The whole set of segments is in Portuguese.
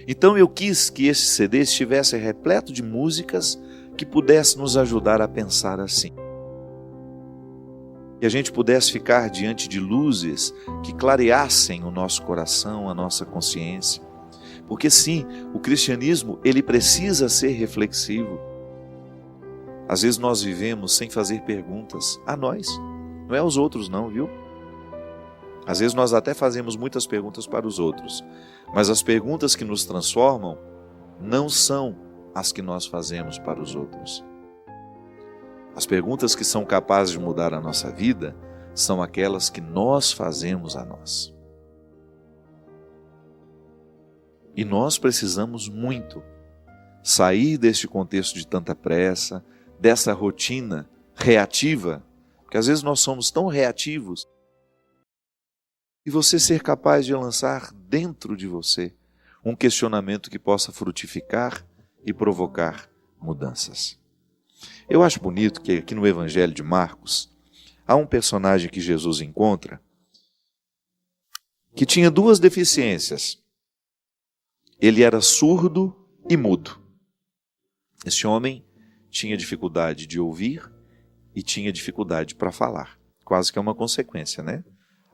Então eu quis que esse CD estivesse repleto de músicas que pudesse nos ajudar a pensar assim. Que a gente pudesse ficar diante de luzes que clareassem o nosso coração, a nossa consciência. Porque sim, o cristianismo, ele precisa ser reflexivo. Às vezes nós vivemos sem fazer perguntas a nós, não é aos outros não, viu? Às vezes nós até fazemos muitas perguntas para os outros, mas as perguntas que nos transformam não são as que nós fazemos para os outros. As perguntas que são capazes de mudar a nossa vida são aquelas que nós fazemos a nós. E nós precisamos muito sair deste contexto de tanta pressa, dessa rotina reativa, porque às vezes nós somos tão reativos, e você ser capaz de lançar dentro de você um questionamento que possa frutificar e provocar mudanças. Eu acho bonito que aqui no Evangelho de Marcos, há um personagem que Jesus encontra que tinha duas deficiências. Ele era surdo e mudo. Esse homem tinha dificuldade de ouvir e tinha dificuldade para falar. Quase que é uma consequência, né?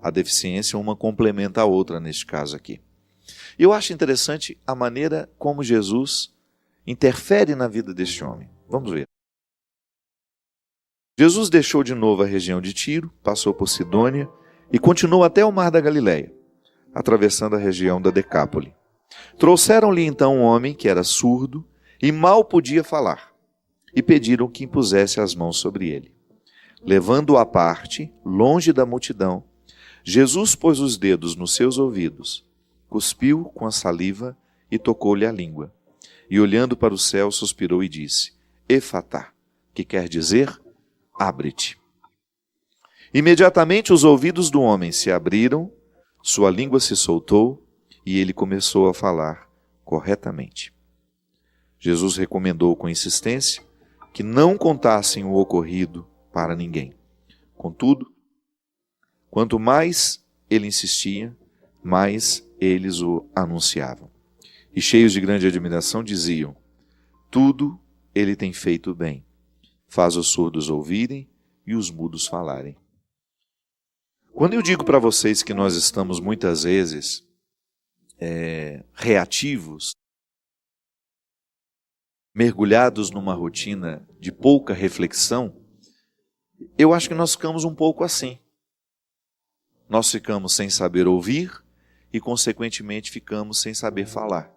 A deficiência uma complementa a outra neste caso aqui. E eu acho interessante a maneira como Jesus interfere na vida deste homem. Vamos ver. Jesus deixou de novo a região de Tiro, passou por Sidônia e continuou até o mar da Galileia, atravessando a região da Decápole. Trouxeram-lhe então um homem que era surdo e mal podia falar, e pediram que impusesse as mãos sobre ele. Levando-o à parte, longe da multidão, Jesus pôs os dedos nos seus ouvidos, cuspiu com a saliva e tocou-lhe a língua. E olhando para o céu, suspirou e disse: Efatá, que quer dizer, abre-te. Imediatamente os ouvidos do homem se abriram, sua língua se soltou e ele começou a falar corretamente. Jesus recomendou com insistência que não contassem o ocorrido para ninguém. Contudo, quanto mais ele insistia, mais eles o anunciavam. E cheios de grande admiração diziam: tudo ele tem feito bem. Faz os surdos ouvirem e os mudos falarem. Quando eu digo para vocês que nós estamos muitas vezes reativos, mergulhados numa rotina de pouca reflexão, eu acho que nós ficamos um pouco assim. Nós ficamos sem saber ouvir e, consequentemente, ficamos sem saber falar.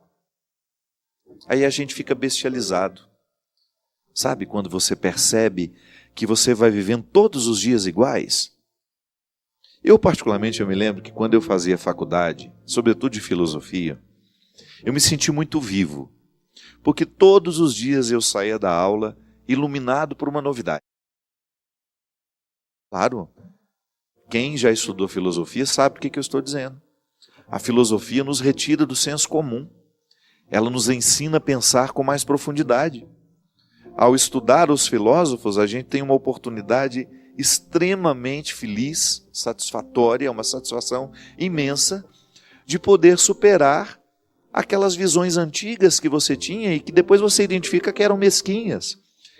Aí a gente fica bestializado. Sabe quando você percebe que você vai vivendo todos os dias iguais? Eu, particularmente, eu me lembro que quando eu fazia faculdade, sobretudo de filosofia, eu me senti muito vivo, porque todos os dias eu saía da aula iluminado por uma novidade. Claro, quem já estudou filosofia sabe o que eu estou dizendo. A filosofia nos retira do senso comum. Ela nos ensina a pensar com mais profundidade. Ao estudar os filósofos, a gente tem uma oportunidade extremamente feliz, satisfatória, uma satisfação imensa, de poder superar aquelas visões antigas que você tinha e que depois você identifica que eram mesquinhas,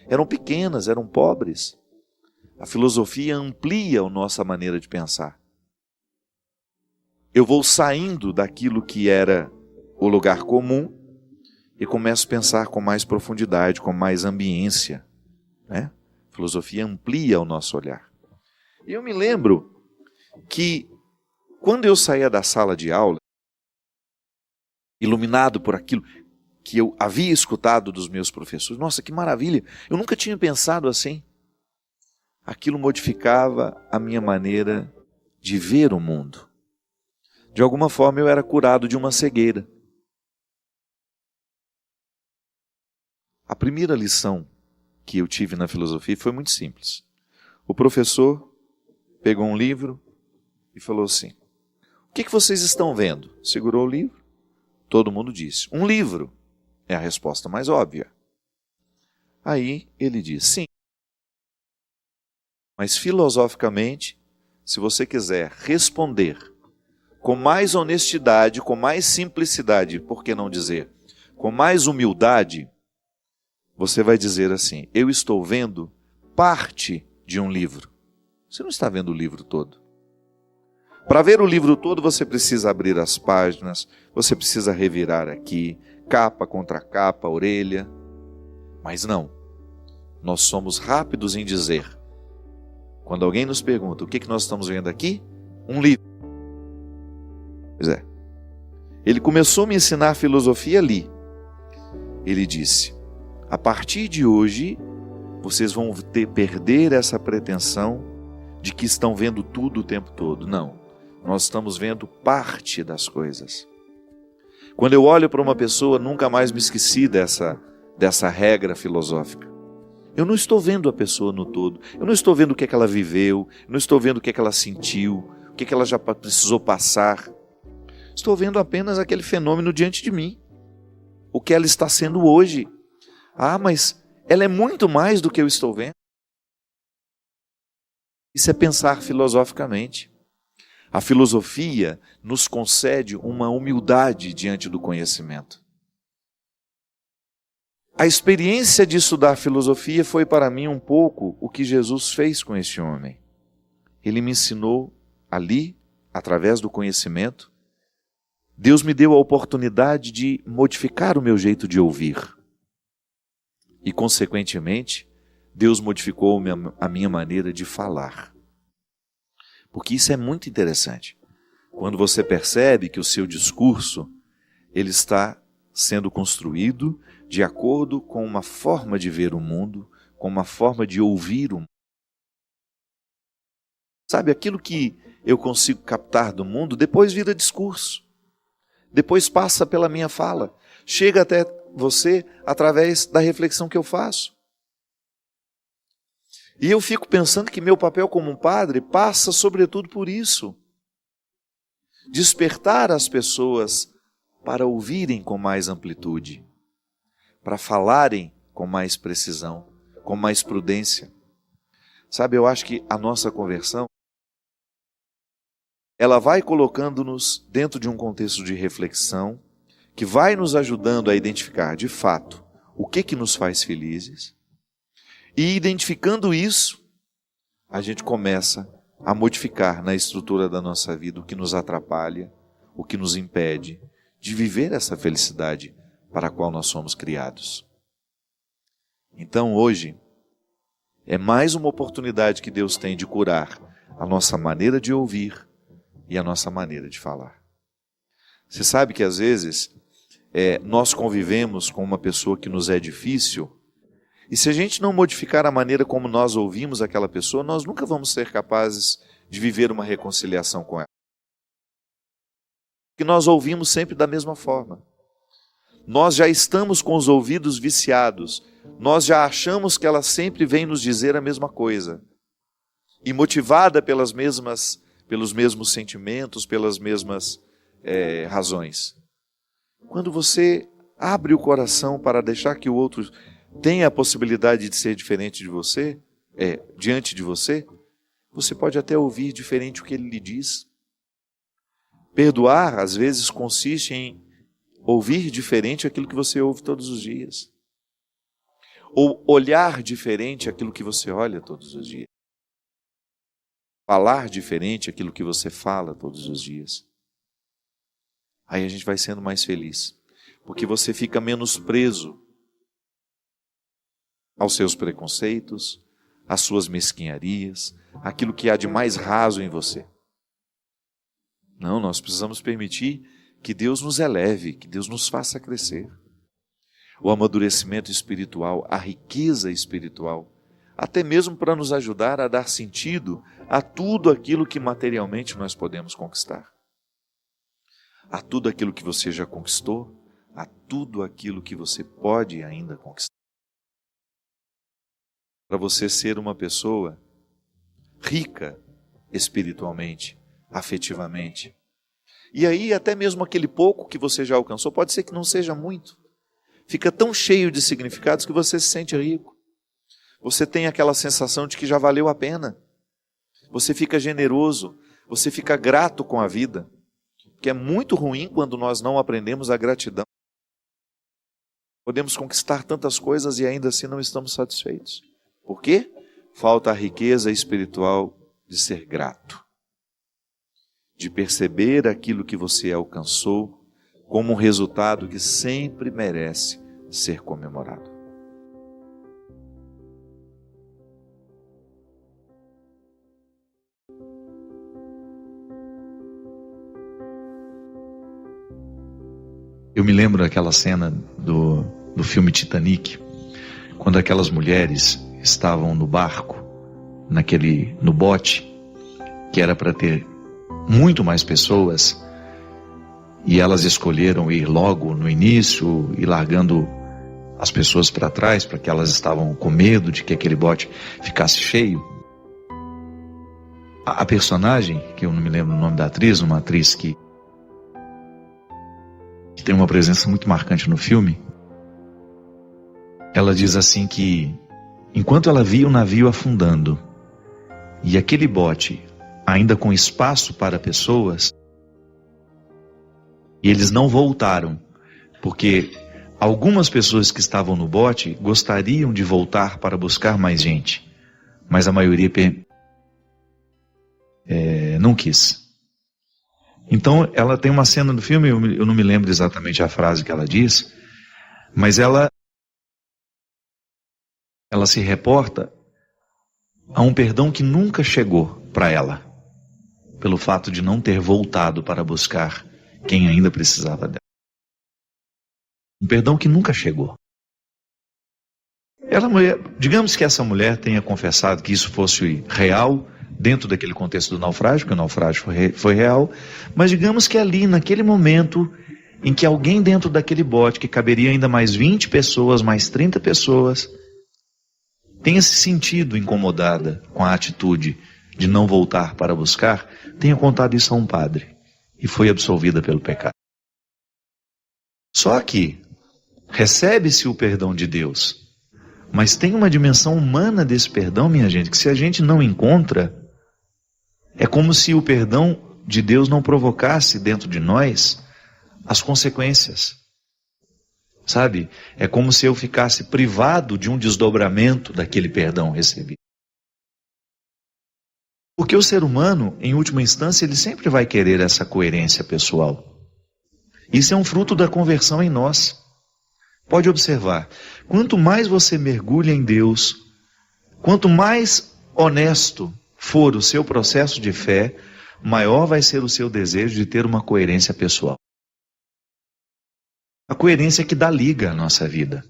eram pequenas, eram pobres. A filosofia amplia a nossa maneira de pensar. Eu vou saindo daquilo que era o lugar comum e começo a pensar com mais profundidade, com mais ambiência, né? A filosofia amplia o nosso olhar. E eu me lembro que quando eu saía da sala de aula, iluminado por aquilo que eu havia escutado dos meus professores, nossa, que maravilha, eu nunca tinha pensado assim. Aquilo modificava a minha maneira de ver o mundo. De alguma forma eu era curado de uma cegueira. A primeira lição que eu tive na filosofia foi muito simples. O professor pegou um livro e falou assim: o que vocês estão vendo? Segurou o livro. Todo mundo disse: um livro. É a resposta mais óbvia. Aí ele disse: sim. Mas filosoficamente, se você quiser responder com mais honestidade, com mais simplicidade, por que não dizer, com mais humildade, você vai dizer assim: eu estou vendo parte de um livro. Você não está vendo o livro todo. Para ver o livro todo, você precisa abrir as páginas, você precisa revirar aqui, capa contra capa, orelha. Mas não, nós somos rápidos em dizer. Quando alguém nos pergunta o que nós estamos vendo aqui, um livro. Pois é. Ele começou a me ensinar filosofia ali. Ele disse: a partir de hoje, vocês vão perder essa pretensão de que estão vendo tudo o tempo todo. Não, nós estamos vendo parte das coisas. Quando eu olho para uma pessoa, nunca mais me esqueci dessa regra filosófica. Eu não estou vendo a pessoa no todo, eu não estou vendo o que é que ela viveu, eu não estou vendo o que é que ela sentiu, o que é que ela já precisou passar. Estou vendo apenas aquele fenômeno diante de mim, o que ela está sendo hoje. Ah, mas ela é muito mais do que eu estou vendo. Isso é pensar filosoficamente. A filosofia nos concede uma humildade diante do conhecimento. A experiência de estudar filosofia foi para mim um pouco o que Jesus fez com esse homem. Ele me ensinou ali, através do conhecimento. Deus me deu a oportunidade de modificar o meu jeito de ouvir. E, consequentemente, Deus modificou a minha maneira de falar. Porque isso é muito interessante. Quando você percebe que o seu discurso ele está sendo construído de acordo com uma forma de ver o mundo, com uma forma de ouvir o mundo. Sabe, aquilo que eu consigo captar do mundo, depois vira discurso. Depois passa pela minha fala. Chega até você através da reflexão que eu faço. E eu fico pensando que meu papel como um padre passa sobretudo por isso. Despertar as pessoas para ouvirem com mais amplitude, para falarem com mais precisão, com mais prudência. Sabe, eu acho que a nossa conversão, ela vai colocando-nos dentro de um contexto de reflexão, que vai nos ajudando a identificar, de fato, o que nos faz felizes. E identificando isso, a gente começa a modificar na estrutura da nossa vida o que nos atrapalha, o que nos impede de viver essa felicidade para a qual nós somos criados. Então hoje, é mais uma oportunidade que Deus tem de curar a nossa maneira de ouvir e a nossa maneira de falar. Você sabe que às vezes nós convivemos com uma pessoa que nos é difícil, e se a gente não modificar a maneira como nós ouvimos aquela pessoa, nós nunca vamos ser capazes de viver uma reconciliação com ela. Porque nós ouvimos sempre da mesma forma. Nós já estamos com os ouvidos viciados, nós já achamos que ela sempre vem nos dizer a mesma coisa. E motivada pelos mesmos sentimentos, pelas mesmas razões. Quando você abre o coração para deixar que o outro tenha a possibilidade de ser diferente de você, diante de você, você pode até ouvir diferente o que ele lhe diz. Perdoar, às vezes, consiste em ouvir diferente aquilo que você ouve todos os dias. Ou olhar diferente aquilo que você olha todos os dias. Falar diferente aquilo que você fala todos os dias. Aí a gente vai sendo mais feliz. Porque você fica menos preso aos seus preconceitos, às suas mesquinharias, aquilo que há de mais raso em você. Não, nós precisamos permitir que Deus nos eleve, que Deus nos faça crescer. O amadurecimento espiritual, a riqueza espiritual, até mesmo para nos ajudar a dar sentido a tudo aquilo que materialmente nós podemos conquistar. A tudo aquilo que você já conquistou, a tudo aquilo que você pode ainda conquistar. Para você ser uma pessoa rica espiritualmente, afetivamente. E aí até mesmo aquele pouco que você já alcançou, pode ser que não seja muito. Fica tão cheio de significados que você se sente rico. Você tem aquela sensação de que já valeu a pena. Você fica generoso, você fica grato com a vida. que é muito ruim quando nós não aprendemos a gratidão. Podemos conquistar tantas coisas e ainda assim não estamos satisfeitos. Por quê? Falta a riqueza espiritual de ser grato, de perceber aquilo que você alcançou como um resultado que sempre merece ser comemorado. Eu me lembro daquela cena do filme Titanic, quando aquelas mulheres estavam no barco, no bote, que era para ter muito mais pessoas, e elas escolheram ir logo no início e largando as pessoas para trás, porque elas estavam com medo de que aquele bote ficasse cheio. A personagem, que eu não me lembro o nome da atriz, uma atriz que tem uma presença muito marcante no filme, ela diz assim que, enquanto ela via o navio afundando, e aquele bote ainda com espaço para pessoas, e eles não voltaram, porque algumas pessoas que estavam no bote gostariam de voltar para buscar mais gente, mas a maioria não quis. Então ela tem uma cena no filme, eu não me lembro exatamente a frase que ela diz, mas ela se reporta a um perdão que nunca chegou para ela, pelo fato de não ter voltado para buscar quem ainda precisava dela. Um perdão que nunca chegou. Digamos que essa mulher tenha confessado que isso fosse real, dentro daquele contexto do naufrágio, que o naufrágio foi real, mas digamos que ali, naquele momento, em que alguém dentro daquele bote, que caberia ainda mais 20 pessoas, mais 30 pessoas, tenha se sentido incomodada com a atitude de não voltar para buscar, tenha contado isso a um padre, e foi absolvida pelo pecado. Só que recebe-se o perdão de Deus, mas tem uma dimensão humana desse perdão, minha gente, que se a gente não encontra, é como se o perdão de Deus não provocasse dentro de nós as consequências. Sabe? É como se eu ficasse privado de um desdobramento daquele perdão recebido. Porque o ser humano, em última instância, ele sempre vai querer essa coerência pessoal. Isso é um fruto da conversão em nós. Pode observar, quanto mais você mergulha em Deus, quanto mais honesto for o seu processo de fé, maior vai ser o seu desejo de ter uma coerência pessoal. A coerência que dá liga à nossa vida.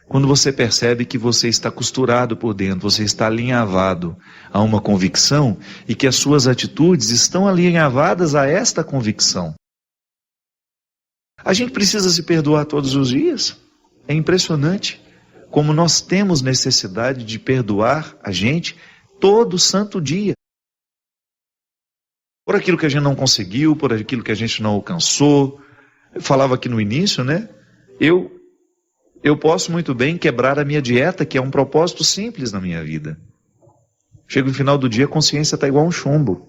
Quando você percebe que você está costurado por dentro, você está alinhavado a uma convicção e que as suas atitudes estão alinhavadas a esta convicção. A gente precisa se perdoar todos os dias. É impressionante como nós temos necessidade de perdoar a gente todo santo dia. Por aquilo que a gente não conseguiu, por aquilo que a gente não alcançou. Eu falava aqui no início, né? Eu posso muito bem quebrar a minha dieta, que é um propósito simples na minha vida. Chega no final do dia, a consciência está igual um chumbo.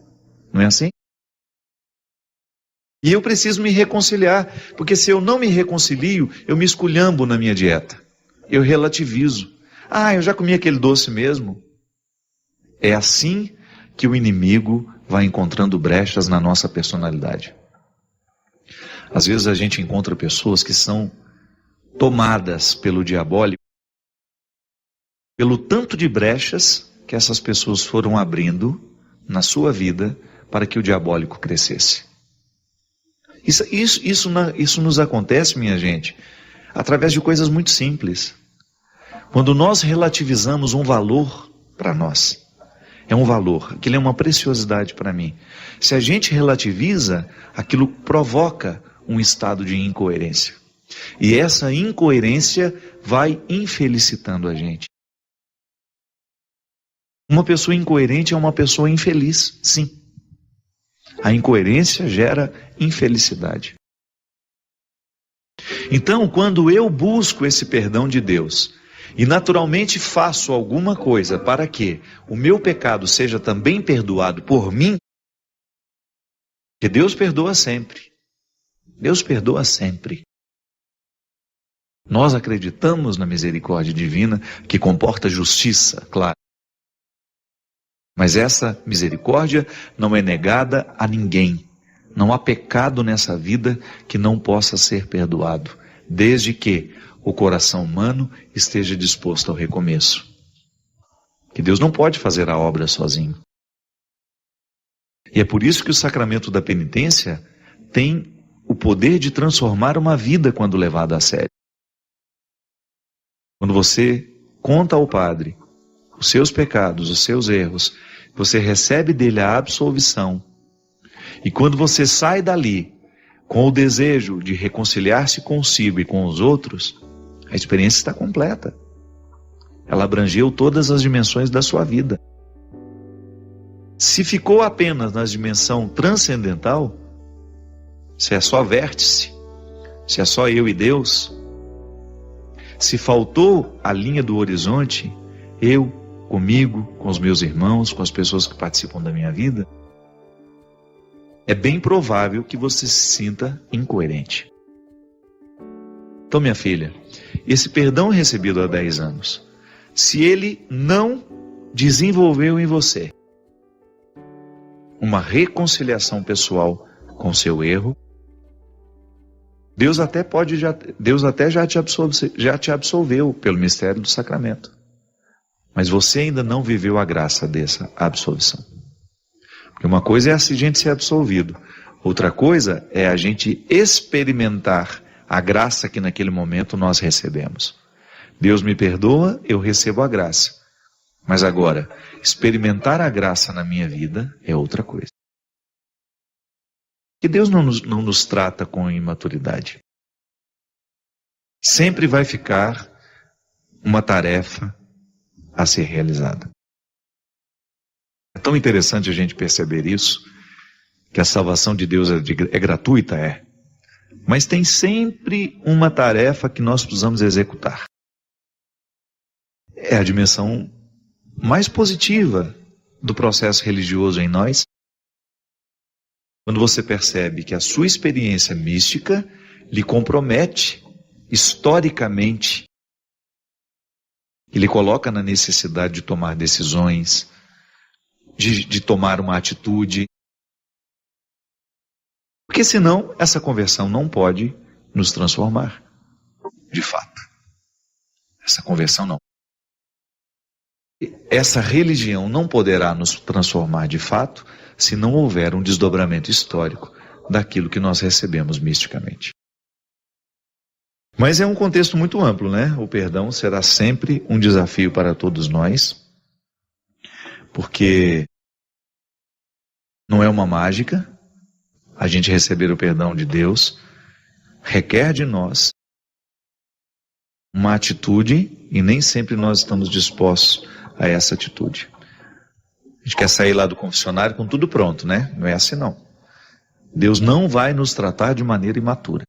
Não é assim? E eu preciso me reconciliar, porque se eu não me reconcilio, eu me esculhambo na minha dieta. Eu relativizo. Eu já comi aquele doce mesmo. É assim que o inimigo vai encontrando brechas na nossa personalidade. Às vezes a gente encontra pessoas que são tomadas pelo diabólico, pelo tanto de brechas que essas pessoas foram abrindo na sua vida para que o diabólico crescesse. Isso nos acontece, minha gente, através de coisas muito simples. Quando nós relativizamos um valor para nós, é um valor, aquilo é uma preciosidade para mim. Se a gente relativiza, aquilo provoca um estado de incoerência. E essa incoerência vai infelicitando a gente. Uma pessoa incoerente é uma pessoa infeliz, sim. A incoerência gera infelicidade. Então, quando eu busco esse perdão de Deus, e naturalmente faço alguma coisa para que o meu pecado seja também perdoado por mim, Porque Deus perdoa sempre. Deus perdoa sempre. Nós acreditamos na misericórdia divina, que comporta justiça, claro. Mas essa misericórdia não é negada a ninguém. Não há pecado nessa vida que não possa ser perdoado, desde que o coração humano esteja disposto ao recomeço. Que Deus não pode fazer a obra sozinho. E é por isso que o sacramento da penitência tem o poder de transformar uma vida quando levado a sério. Quando você conta ao Padre os seus pecados, os seus erros, você recebe dele a absolvição. E quando você sai dali com o desejo de reconciliar-se consigo e com os outros, a experiência está completa. Ela abrangeu todas as dimensões da sua vida. Se ficou apenas na dimensão transcendental, se é só vértice, se é só eu e Deus, se faltou a linha do horizonte, eu, comigo, com os meus irmãos, com as pessoas que participam da minha vida, é bem provável que você se sinta incoerente. Então, minha filha, esse perdão recebido há 10 anos, se ele não desenvolveu em você uma reconciliação pessoal com seu erro, Deus até já te absolveu pelo mistério do sacramento. Mas você ainda não viveu a graça dessa absolvição. Porque uma coisa é a gente ser absolvido, outra coisa é a gente experimentar a graça que naquele momento nós recebemos. Deus me perdoa, eu recebo a graça. Mas agora, experimentar a graça na minha vida é outra coisa. Que Deus não nos trata com imaturidade. Sempre vai ficar uma tarefa a ser realizada. É tão interessante a gente perceber isso, que a salvação de Deus é gratuita, mas tem sempre uma tarefa que nós precisamos executar. É a dimensão mais positiva do processo religioso em nós. Quando você percebe que a sua experiência mística lhe compromete historicamente, e lhe coloca na necessidade de tomar decisões, de tomar uma atitude. Porque senão essa conversão não pode nos transformar, de fato. Essa conversão não. Essa religião não poderá nos transformar de fato se não houver um desdobramento histórico daquilo que nós recebemos misticamente. Mas é um contexto muito amplo, né? O perdão será sempre um desafio para todos nós, porque não é uma mágica. A gente receber o perdão de Deus requer de nós uma atitude e nem sempre nós estamos dispostos a essa atitude. A gente quer sair lá do confessionário com tudo pronto, né? Não é assim não. Deus não vai nos tratar de maneira imatura.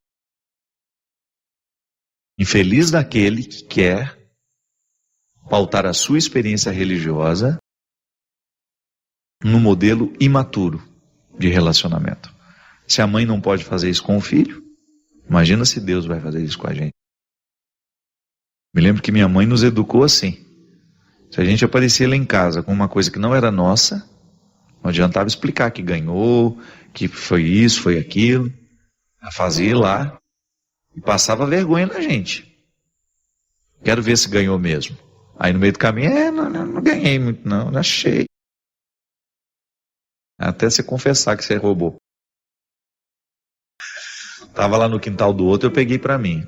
Infeliz daquele que quer pautar a sua experiência religiosa no modelo imaturo de relacionamento. Se a mãe não pode fazer isso com o filho, imagina se Deus vai fazer isso com a gente. Me lembro que minha mãe nos educou assim. Se a gente aparecia lá em casa com uma coisa que não era nossa, não adiantava explicar que ganhou, que foi isso, foi aquilo. Ela fazia lá e passava vergonha na gente. Quero ver se ganhou mesmo. Aí no meio do caminho, não ganhei muito não achei. Até você confessar que você roubou. Estava lá no quintal do outro, eu peguei para mim.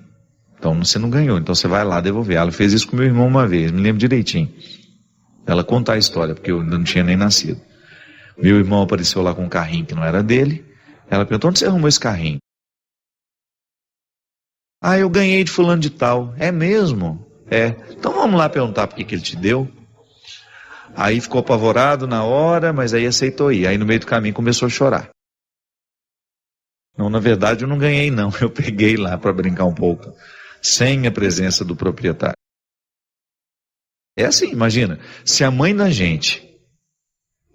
Então você não ganhou, então você vai lá devolver. Ela fez isso com meu irmão uma vez, me lembro direitinho. Ela contar a história, porque eu não tinha nem nascido. Meu irmão apareceu lá com um carrinho que não era dele. Ela perguntou, onde você arrumou esse carrinho? Ah, eu ganhei de fulano de tal. É mesmo? É. Então vamos lá perguntar por que ele te deu. Aí ficou apavorado na hora, mas aí aceitou ir. Aí no meio do caminho começou a chorar. Não, na verdade eu não ganhei não. Eu peguei lá para brincar um pouco, sem a presença do proprietário. É assim, imagina. Se a mãe da gente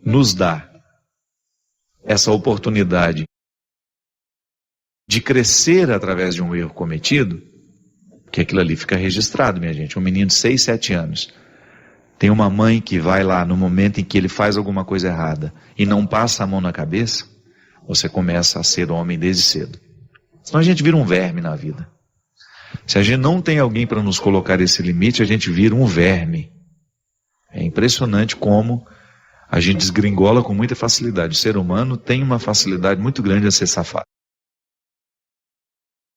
nos dá essa oportunidade de crescer através de um erro cometido, que aquilo ali fica registrado, minha gente. Um menino de 6, 7 anos. Tem uma mãe que vai lá no momento em que ele faz alguma coisa errada e não passa a mão na cabeça, você começa a ser homem desde cedo. Senão a gente vira um verme na vida. Se a gente não tem alguém para nos colocar esse limite, a gente vira um verme. É impressionante como a gente desgringola com muita facilidade. O ser humano tem uma facilidade muito grande a ser safado.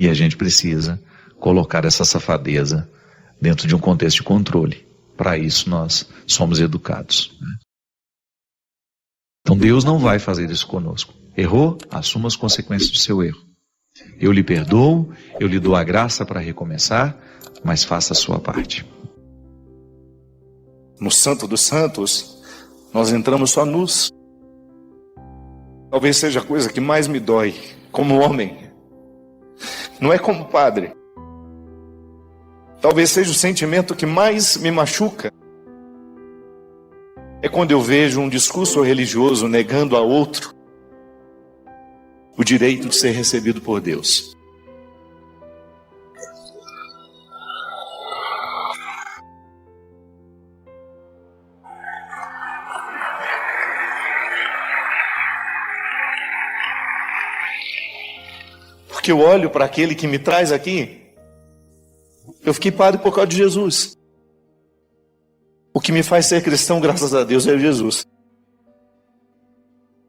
E a gente precisa colocar essa safadeza dentro de um contexto de controle. Para isso nós somos educados. Então Deus não vai fazer isso conosco. Errou? Assuma as consequências do seu erro. Eu lhe perdoo, eu lhe dou a graça para recomeçar, mas faça a sua parte. No Santo dos Santos, nós entramos só nus. Talvez seja a coisa que mais me dói como homem. Não é como padre. Talvez seja o sentimento que mais me machuca. É quando eu vejo um discurso religioso negando a outro o direito de ser recebido por Deus. Porque eu olho para aquele que me traz aqui. Eu fiquei padre por causa de Jesus. O que me faz ser cristão, graças a Deus, é Jesus.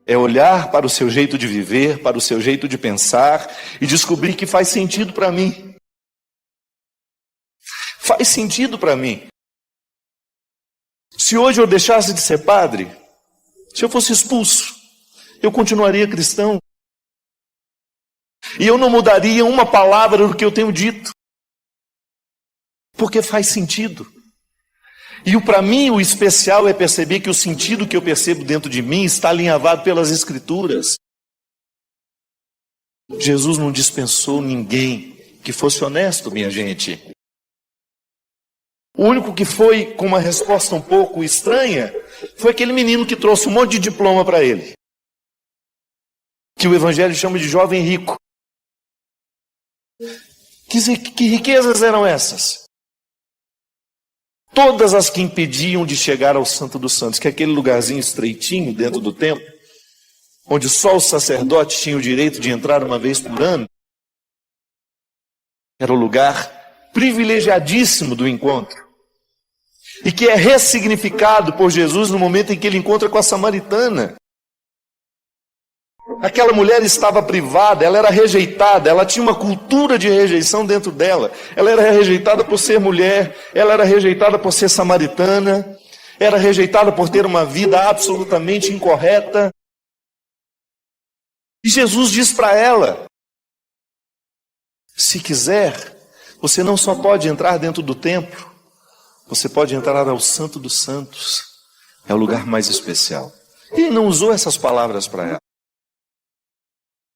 É olhar para o seu jeito de viver, para o seu jeito de pensar e descobrir que faz sentido para mim. Faz sentido para mim. Se hoje eu deixasse de ser padre, se eu fosse expulso, eu continuaria cristão. E eu não mudaria uma palavra do que eu tenho dito. Porque faz sentido. E para mim o especial é perceber que o sentido que eu percebo dentro de mim está alinhavado pelas Escrituras. Jesus não dispensou ninguém que fosse honesto, minha gente. O único que foi com uma resposta um pouco estranha foi aquele menino que trouxe um monte de diploma para ele. Que o Evangelho chama de jovem rico. Que riquezas eram essas? Todas as que impediam de chegar ao Santo dos Santos, que é aquele lugarzinho estreitinho dentro do templo, onde só os sacerdotes tinham o direito de entrar uma vez por ano, era o lugar privilegiadíssimo do encontro, e que é ressignificado por Jesus no momento em que ele encontra com a samaritana. Aquela mulher estava privada, ela era rejeitada, ela tinha uma cultura de rejeição dentro dela. Ela era rejeitada por ser mulher, ela era rejeitada por ser samaritana, era rejeitada por ter uma vida absolutamente incorreta. E Jesus diz para ela: se quiser, você não só pode entrar dentro do templo, você pode entrar ao Santo dos Santos. É o lugar mais especial. Ele não usou essas palavras para ela.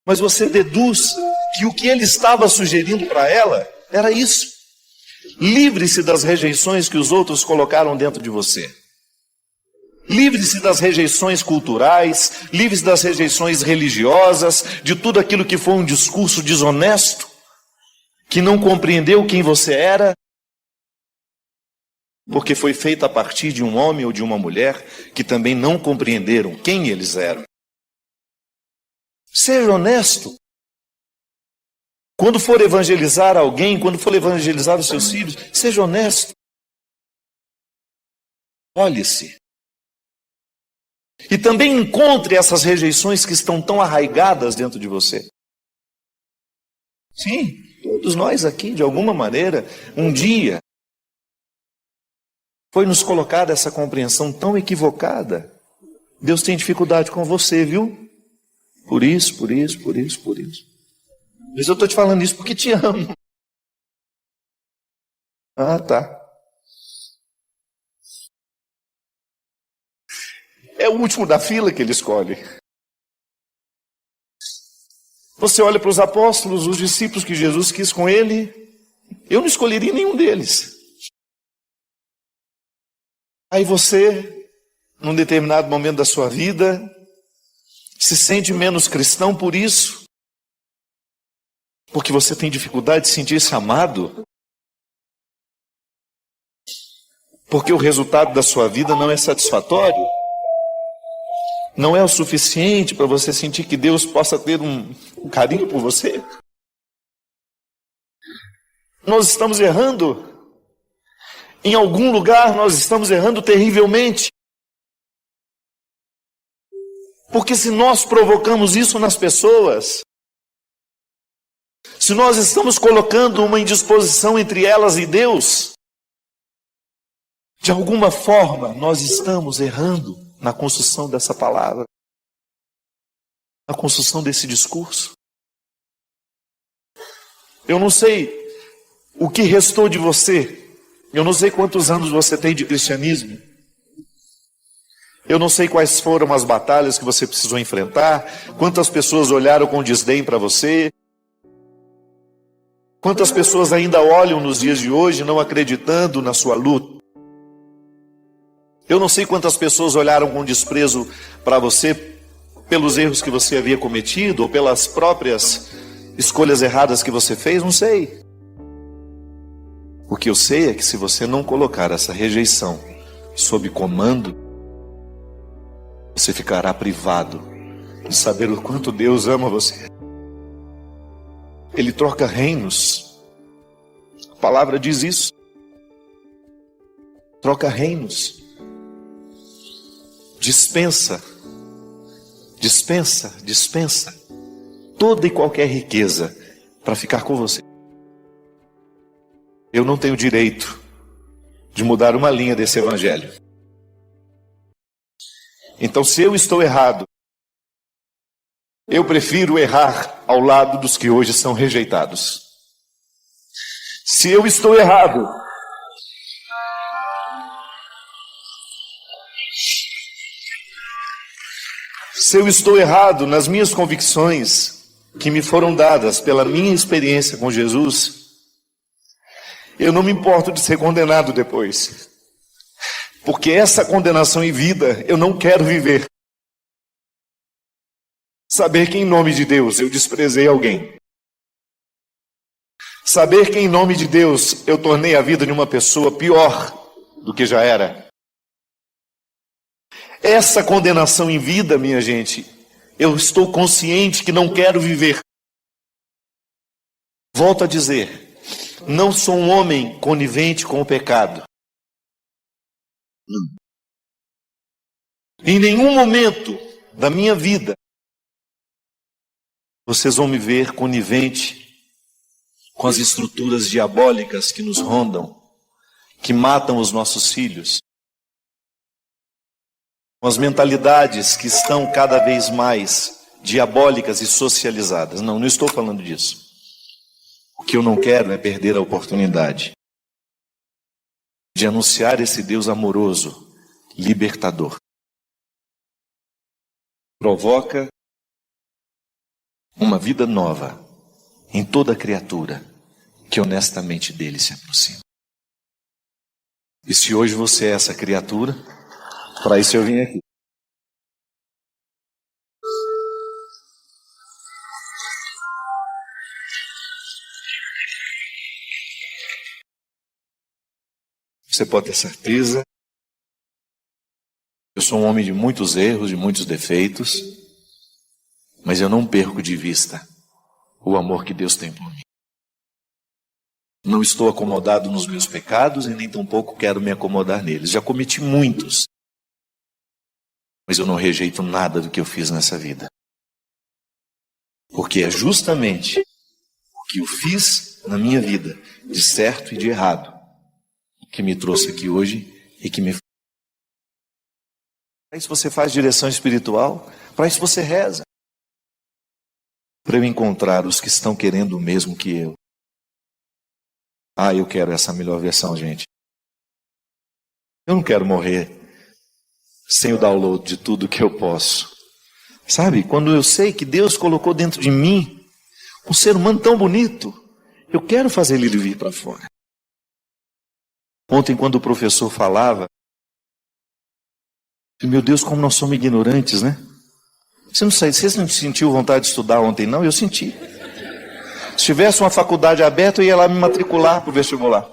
Mas você deduz que o que ele estava sugerindo para ela era isso. Livre-se das rejeições que os outros colocaram dentro de você. Livre-se das rejeições culturais, livre-se das rejeições religiosas, de tudo aquilo que foi um discurso desonesto, que não compreendeu quem você era, porque foi feito a partir de um homem ou de uma mulher que também não compreenderam quem eles eram. Seja honesto. Quando for evangelizar alguém, quando for evangelizar os seus filhos, seja honesto. Olhe-se. E também encontre essas rejeições que estão tão arraigadas dentro de você. Sim, todos nós aqui, de alguma maneira, um dia, foi nos colocada essa compreensão tão equivocada. Deus tem dificuldade com você, viu? Por isso. Mas eu estou te falando isso porque te amo. Ah, tá. É o último da fila que ele escolhe. Você olha para os apóstolos, os discípulos que Jesus quis com ele. Eu não escolheria nenhum deles. Aí você, num determinado momento da sua vida, se sente menos cristão por isso. Porque você tem dificuldade de sentir-se amado? Porque o resultado da sua vida não é satisfatório? Não é o suficiente para você sentir que Deus possa ter um carinho por você? Nós estamos errando. Em algum lugar nós estamos errando terrivelmente. Porque se nós provocamos isso nas pessoas, se nós estamos colocando uma indisposição entre elas e Deus, de alguma forma nós estamos errando na construção dessa palavra, na construção desse discurso. Eu não sei o que restou de você. Eu não sei quantos anos você tem de cristianismo. Eu não sei quais foram as batalhas que você precisou enfrentar, quantas pessoas olharam com desdém para você, quantas pessoas ainda olham nos dias de hoje não acreditando na sua luta. Eu não sei quantas pessoas olharam com desprezo para você pelos erros que você havia cometido ou pelas próprias escolhas erradas que você fez, não sei. O que eu sei é que se você não colocar essa rejeição sob comando, você ficará privado de saber o quanto Deus ama você. Ele troca reinos. A palavra diz isso. Troca reinos. Dispensa toda e qualquer riqueza para ficar com você. Eu não tenho direito de mudar uma linha desse evangelho. Então, se eu estou errado, eu prefiro errar ao lado dos que hoje são rejeitados. Se eu estou errado, nas minhas convicções que me foram dadas pela minha experiência com Jesus, eu não me importo de ser condenado depois. Porque essa condenação em vida eu não quero viver. Saber que em nome de Deus eu desprezei alguém. Saber que em nome de Deus eu tornei a vida de uma pessoa pior do que já era. Essa condenação em vida, minha gente, eu estou consciente que não quero viver. Volto a dizer, não sou um homem conivente com o pecado. Em nenhum momento da minha vida vocês vão me ver conivente com as estruturas diabólicas que nos rondam, que matam os nossos filhos, com as mentalidades que estão cada vez mais diabólicas e socializadas. Não estou falando disso. O que eu não quero é perder a oportunidade de anunciar esse Deus amoroso, libertador. Provoca uma vida nova em toda criatura que honestamente dele se aproxima. E se hoje você é essa criatura, para isso eu vim aqui. Você pode ter certeza, eu sou um homem de muitos erros, de muitos defeitos, mas eu não perco de vista o amor que Deus tem por mim. Não estou acomodado nos meus pecados e nem tampouco quero me acomodar neles. Já cometi muitos, mas eu não rejeito nada do que eu fiz nessa vida. Porque é justamente o que eu fiz na minha vida, de certo e de errado, que me trouxe aqui hoje e que me... Para isso você faz direção espiritual, para isso você reza. Para eu encontrar os que estão querendo o mesmo que eu. Eu quero essa melhor versão, gente. Eu não quero morrer sem o download de tudo que eu posso. Sabe, quando eu sei que Deus colocou dentro de mim um ser humano tão bonito, eu quero fazer ele vir para fora. Ontem, quando o professor falava, meu Deus, como nós somos ignorantes, né? Você não sentiu vontade de estudar ontem, não? Eu senti. Se tivesse uma faculdade aberta, eu ia lá me matricular para o vestibular.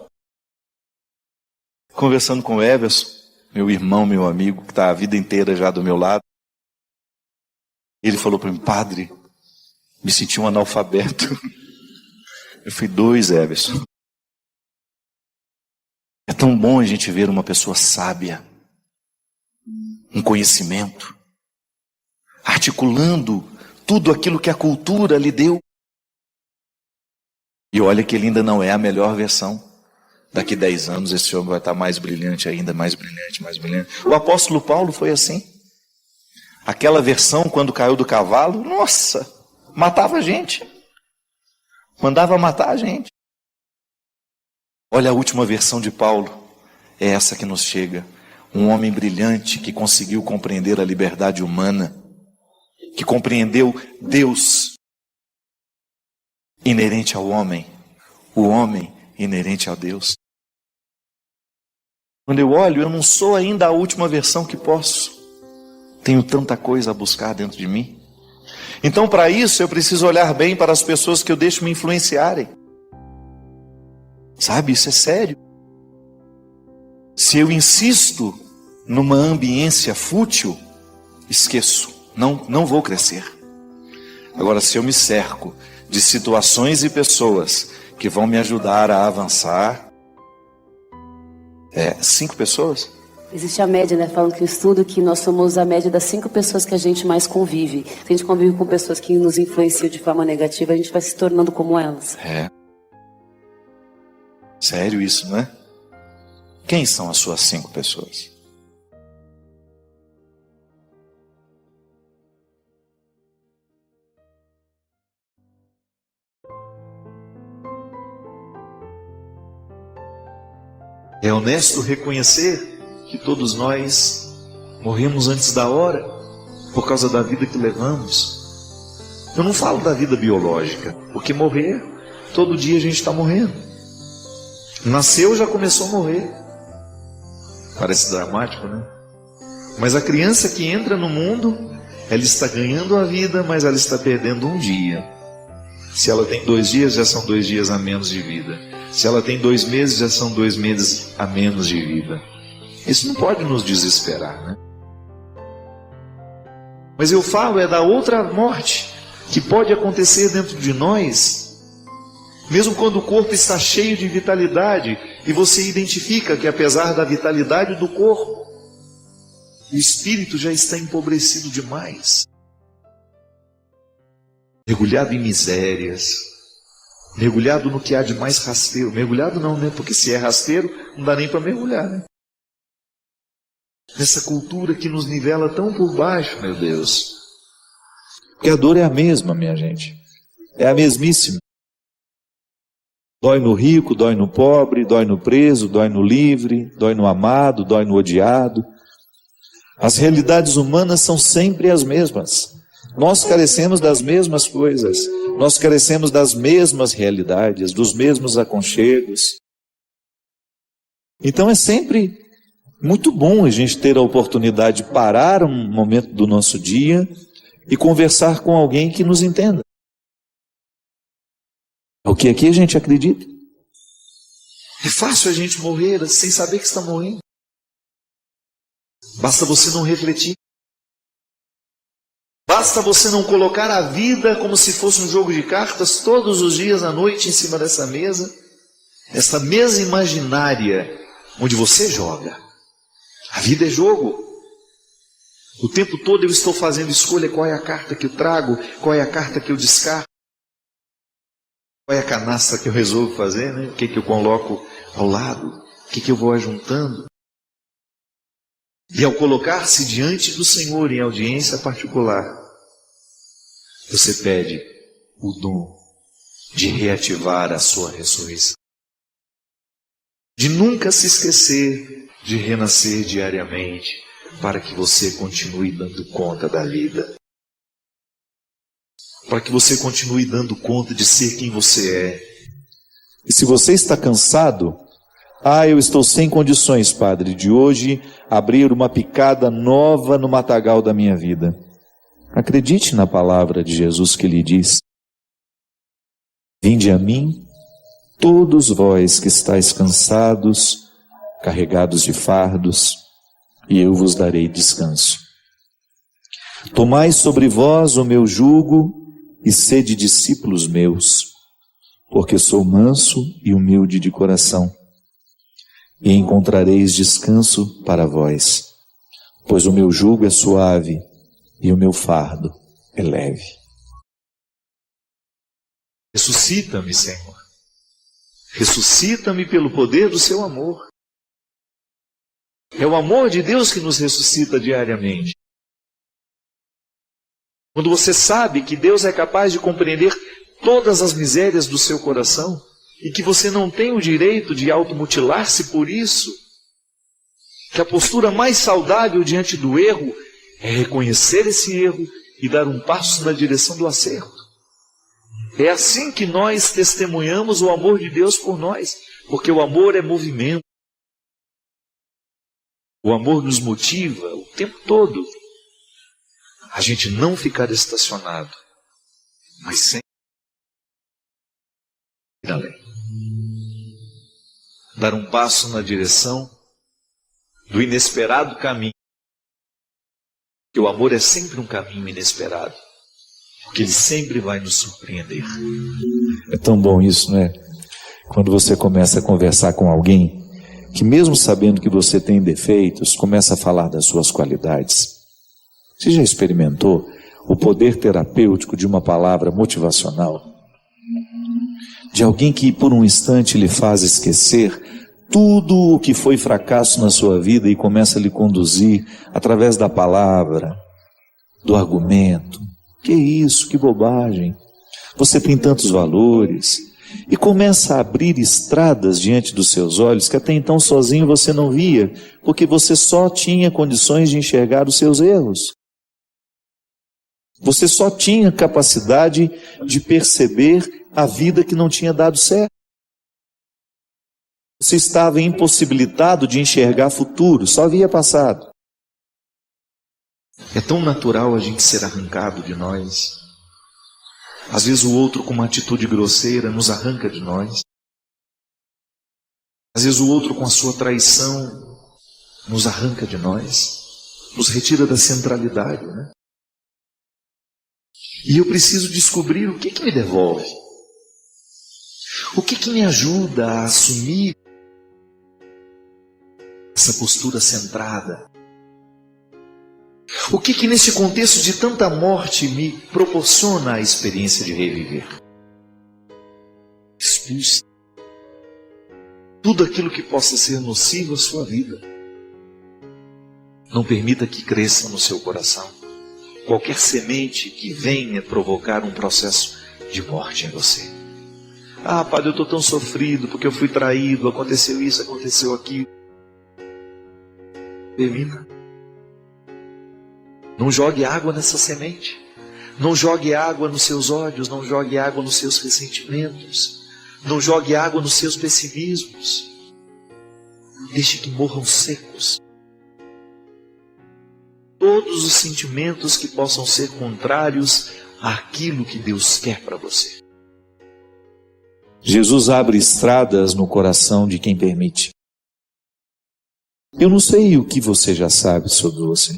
Conversando com o Everson, meu irmão, meu amigo, que está a vida inteira já do meu lado. Ele falou para mim: padre, me senti um analfabeto. Eu fui 2, Everson. É tão bom a gente ver uma pessoa sábia, um conhecimento, articulando tudo aquilo que a cultura lhe deu. E olha que ele ainda não é a melhor versão. Daqui 10 anos esse homem vai estar mais brilhante ainda, mais brilhante, mais brilhante. O apóstolo Paulo foi assim. Aquela versão, quando caiu do cavalo, nossa, matava a gente. Mandava matar a gente. Olha a última versão de Paulo. É essa que nos chega. Um homem brilhante que conseguiu compreender a liberdade humana, que compreendeu Deus inerente ao homem, o homem inerente a Deus. Quando eu olho, eu não sou ainda a última versão que posso. Tenho tanta coisa a buscar dentro de mim. Então, para isso, eu preciso olhar bem para as pessoas que eu deixo me influenciarem. Sabe, isso é sério. Se eu insisto numa ambiência fútil, esqueço, não vou crescer. Agora, se eu me cerco de situações e pessoas que vão me ajudar a avançar, 5 pessoas? Existe a média, né? Falam que o estudo que nós somos a média das 5 pessoas que a gente mais convive. Se a gente convive com pessoas que nos influenciam de forma negativa, a gente vai se tornando como elas. Sério isso, não é? Quem são as suas 5 pessoas? É honesto reconhecer que todos nós morremos antes da hora por causa da vida que levamos. Eu não falo da vida biológica, porque morrer, todo dia a gente está morrendo. Nasceu, já começou a morrer. Parece dramático, né? Mas a criança que entra no mundo, ela está ganhando a vida, mas ela está perdendo um dia. Se ela tem 2 dias, já são 2 dias a menos de vida. Se ela tem 2 meses, já são 2 meses a menos de vida. Isso não pode nos desesperar, né? Mas eu falo da outra morte que pode acontecer dentro de nós, mesmo quando o corpo está cheio de vitalidade e você identifica que apesar da vitalidade do corpo, o espírito já está empobrecido demais, mergulhado em misérias, mergulhado no que há de mais rasteiro. Mergulhado não, né? Porque se é rasteiro, não dá nem para mergulhar, né? Nessa cultura que nos nivela tão por baixo, meu Deus. Porque a dor é a mesma, minha gente. É a mesmíssima. Dói no rico, dói no pobre, dói no preso, dói no livre, dói no amado, dói no odiado. As realidades humanas são sempre as mesmas. Nós carecemos das mesmas coisas. Nós carecemos das mesmas realidades, dos mesmos aconchegos. Então é sempre muito bom a gente ter a oportunidade de parar um momento do nosso dia e conversar com alguém que nos entenda. O que aqui a gente acredita? É fácil a gente morrer sem saber que está morrendo. Basta você não refletir. Basta você não colocar a vida como se fosse um jogo de cartas todos os dias à noite em cima dessa mesa. Essa mesa imaginária onde você joga. A vida é jogo. O tempo todo eu estou fazendo escolha qual é a carta que eu trago, qual é a carta que eu descarto, qual é a canasta que eu resolvo fazer, né? O que eu coloco ao lado, o que eu vou ajuntando. E ao colocar-se diante do Senhor em audiência particular, você pede o dom de reativar a sua ressurreição. De nunca se esquecer de renascer diariamente, para que você continue dando conta da vida. Para que você continue dando conta de ser quem você é. E se você está cansado, eu estou sem condições, Padre, de hoje abrir uma picada nova no matagal da minha vida. Acredite na palavra de Jesus que lhe diz: Vinde a mim, todos vós que estáis cansados, carregados de fardos, e eu vos darei descanso. Tomai sobre vós o meu jugo e sede discípulos meus, porque sou manso e humilde de coração, e encontrareis descanso para vós, pois o meu jugo é suave e o meu fardo é leve. Ressuscita-me, Senhor. Ressuscita-me pelo poder do seu amor. É o amor de Deus que nos ressuscita diariamente. Quando você sabe que Deus é capaz de compreender todas as misérias do seu coração e que você não tem o direito de automutilar-se por isso, que a postura mais saudável diante do erro é reconhecer esse erro e dar um passo na direção do acerto. É assim que nós testemunhamos o amor de Deus por nós, porque o amor é movimento. O amor nos motiva o tempo todo a gente não ficar estacionado, mas sempre ir além. Dar um passo na direção do inesperado caminho. Porque o amor é sempre um caminho inesperado, porque ele sempre vai nos surpreender. É tão bom isso, né? Quando você começa a conversar com alguém que, mesmo sabendo que você tem defeitos, começa a falar das suas qualidades. Você já experimentou o poder terapêutico de uma palavra motivacional? De alguém que por um instante lhe faz esquecer tudo o que foi fracasso na sua vida e começa a lhe conduzir através da palavra, do argumento. Que isso, que bobagem. Você tem tantos valores. E começa a abrir estradas diante dos seus olhos que até então sozinho você não via, porque você só tinha condições de enxergar os seus erros. Você só tinha capacidade de perceber a vida que não tinha dado certo. Você estava impossibilitado de enxergar futuro, só via passado. É tão natural a gente ser arrancado de nós. Às vezes o outro com uma atitude grosseira nos arranca de nós. Às vezes o outro com a sua traição nos arranca de nós, nos retira da centralidade, né? E eu preciso descobrir o que me devolve. O que me ajuda a assumir essa postura centrada? O que nesse contexto de tanta morte me proporciona a experiência de reviver? Expulse tudo aquilo que possa ser nocivo à sua vida. Não permita que cresça no seu coração qualquer semente que venha provocar um processo de morte em você. Ah, padre, eu estou tão sofrido porque eu fui traído, aconteceu isso, aconteceu aquilo. Termina. Não jogue água nessa semente. Não jogue água nos seus ódios, não jogue água nos seus ressentimentos, não jogue água nos seus pessimismos. Deixe que morram secos todos os sentimentos que possam ser contrários àquilo que Deus quer para você. Jesus abre estradas no coração de quem permite. Eu não sei o que você já sabe sobre você.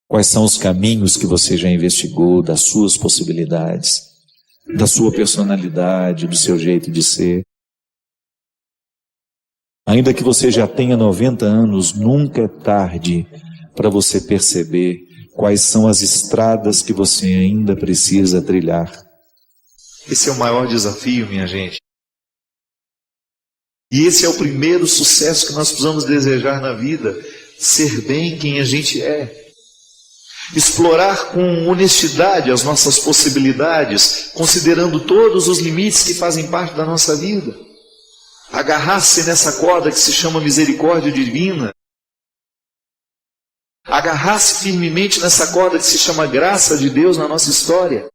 Quais são os caminhos que você já investigou, das suas possibilidades, da sua personalidade, do seu jeito de ser. Ainda que você já tenha 90 anos, nunca é tarde para você perceber quais são as estradas que você ainda precisa trilhar. Esse é o maior desafio, minha gente. E esse é o primeiro sucesso que nós precisamos desejar na vida: ser bem quem a gente é. Explorar com honestidade as nossas possibilidades, considerando todos os limites que fazem parte da nossa vida. Agarrar-se nessa corda que se chama misericórdia divina. Agarrar-se firmemente nessa corda que se chama graça de Deus na nossa história.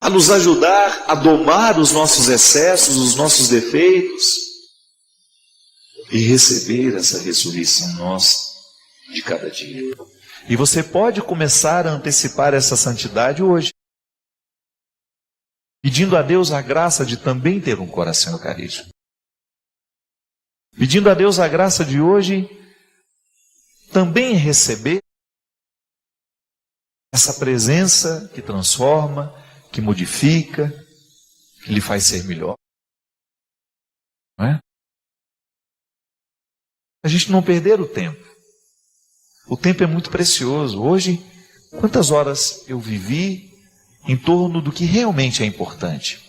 A nos ajudar a domar os nossos excessos, os nossos defeitos. E receber essa ressurreição nossa de cada dia. E você pode começar a antecipar essa santidade hoje. pedindo a Deus a graça de também ter um coração eucarístico, pedindo a Deus a graça de hoje também receber essa presença que transforma, que modifica, que lhe faz ser melhor. Não é? A gente não perder o tempo. O tempo é muito precioso. Hoje, quantas horas eu vivi em torno do que realmente é importante?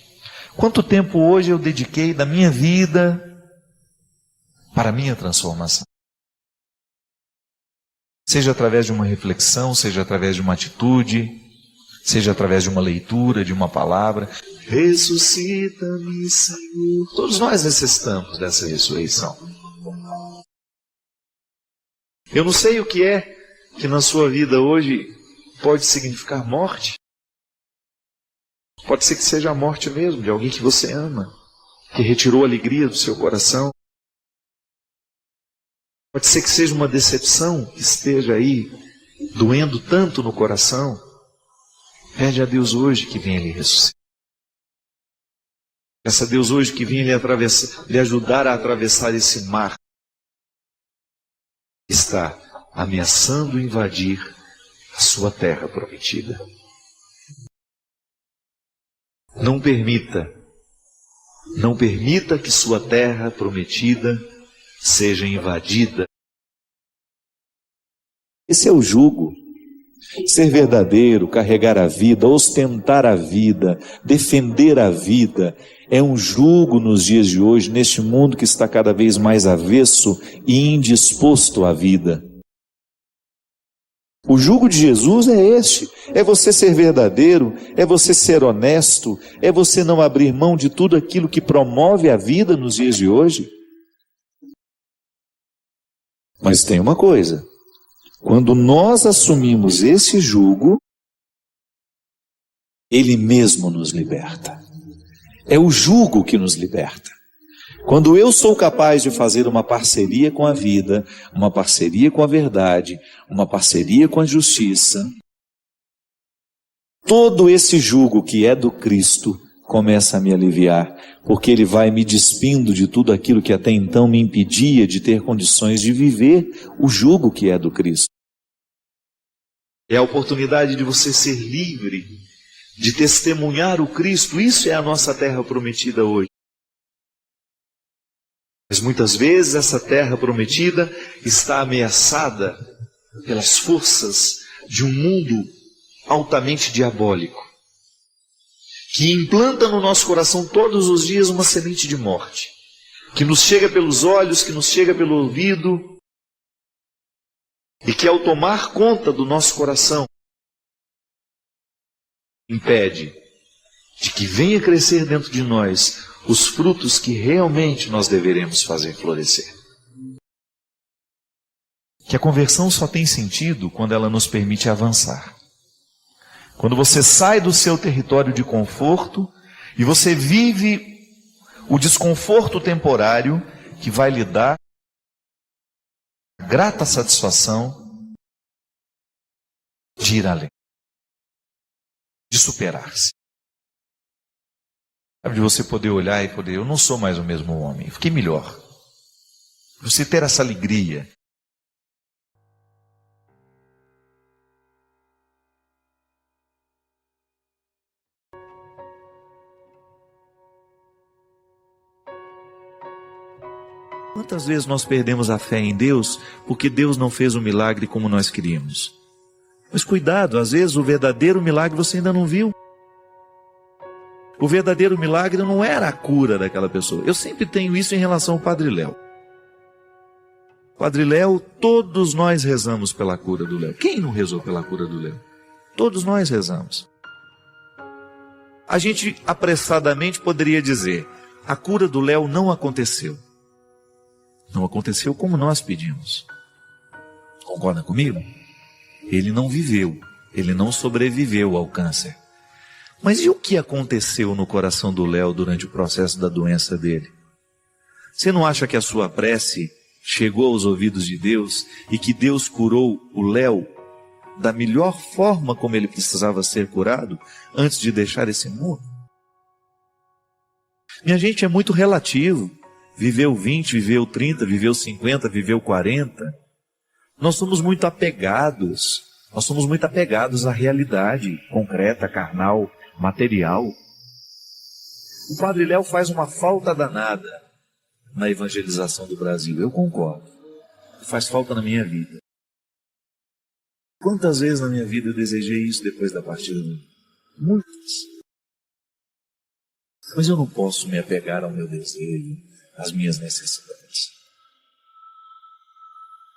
Quanto tempo hoje eu dediquei da minha vida para a minha transformação? Seja através de uma reflexão, seja através de uma atitude, seja através de uma leitura, de uma palavra. Ressuscita-me, Senhor. Todos nós necessitamos dessa ressurreição. Eu não sei o que é que na sua vida hoje pode significar morte. Pode ser que seja a morte mesmo de alguém que você ama, que retirou a alegria do seu coração. Pode ser que seja uma decepção que esteja aí, doendo tanto no coração. Pede a Deus hoje que venha lhe ressuscitar. Peça a Deus hoje que venha lhe ajudar a atravessar esse mar que está ameaçando invadir a sua terra prometida. Não permita que sua terra prometida seja invadida. Esse é o jugo. Ser verdadeiro, carregar a vida, ostentar a vida, defender a vida, é um jugo nos dias de hoje, neste mundo que está cada vez mais avesso e indisposto à vida. O jugo de Jesus é este, é você ser verdadeiro, é você ser honesto, é você não abrir mão de tudo aquilo que promove a vida nos dias de hoje. Mas tem uma coisa, quando nós assumimos esse jugo, Ele mesmo nos liberta. É o jugo que nos liberta. Quando eu sou capaz de fazer uma parceria com a vida, uma parceria com a verdade, uma parceria com a justiça, todo esse jugo que é do Cristo começa a me aliviar, porque Ele vai me despindo de tudo aquilo que até então me impedia de ter condições de viver o jugo que é do Cristo. É a oportunidade de você ser livre, de testemunhar o Cristo. Isso é a nossa terra prometida hoje. Mas muitas vezes essa terra prometida está ameaçada pelas forças de um mundo altamente diabólico, que implanta no nosso coração todos os dias uma semente de morte, que nos chega pelos olhos, que nos chega pelo ouvido, e que ao tomar conta do nosso coração, impede de que venha crescer dentro de nós os frutos que realmente nós deveremos fazer florescer. Que a conversão só tem sentido quando ela nos permite avançar. Quando você sai do seu território de conforto e você vive o desconforto temporário que vai lhe dar grata satisfação de ir além, de superar-se. Sabe, de você poder olhar e poder, eu não sou mais o mesmo homem, eu fiquei melhor. Você ter essa alegria. Quantas vezes nós perdemos a fé em Deus porque Deus não fez o milagre como nós queríamos? Mas cuidado, às vezes o verdadeiro milagre você ainda não viu. O verdadeiro milagre não era a cura daquela pessoa. Eu sempre tenho isso em relação ao Padre Léo. Padre Léo, todos nós rezamos pela cura do Léo. Quem não rezou pela cura do Léo? Todos nós rezamos. A gente apressadamente poderia dizer, a cura do Léo não aconteceu. Não aconteceu como nós pedimos. Concorda comigo? Ele não viveu, ele não sobreviveu ao câncer. Mas e o que aconteceu no coração do Léo durante o processo da doença dele? Você não acha que a sua prece chegou aos ouvidos de Deus e que Deus curou o Léo da melhor forma como ele precisava ser curado antes de deixar esse mundo? Minha gente, é muito relativo. Viveu 20, viveu 30, viveu 50, viveu 40. Nós somos muito apegados. Nós somos muito apegados à realidade concreta, carnal, material. O Padre Léo faz uma falta danada na evangelização do Brasil. Eu concordo. Faz falta na minha vida. Quantas vezes na minha vida eu desejei isso depois da partida do mundo? Muitas. Mas eu não posso me apegar ao meu desejo, às minhas necessidades.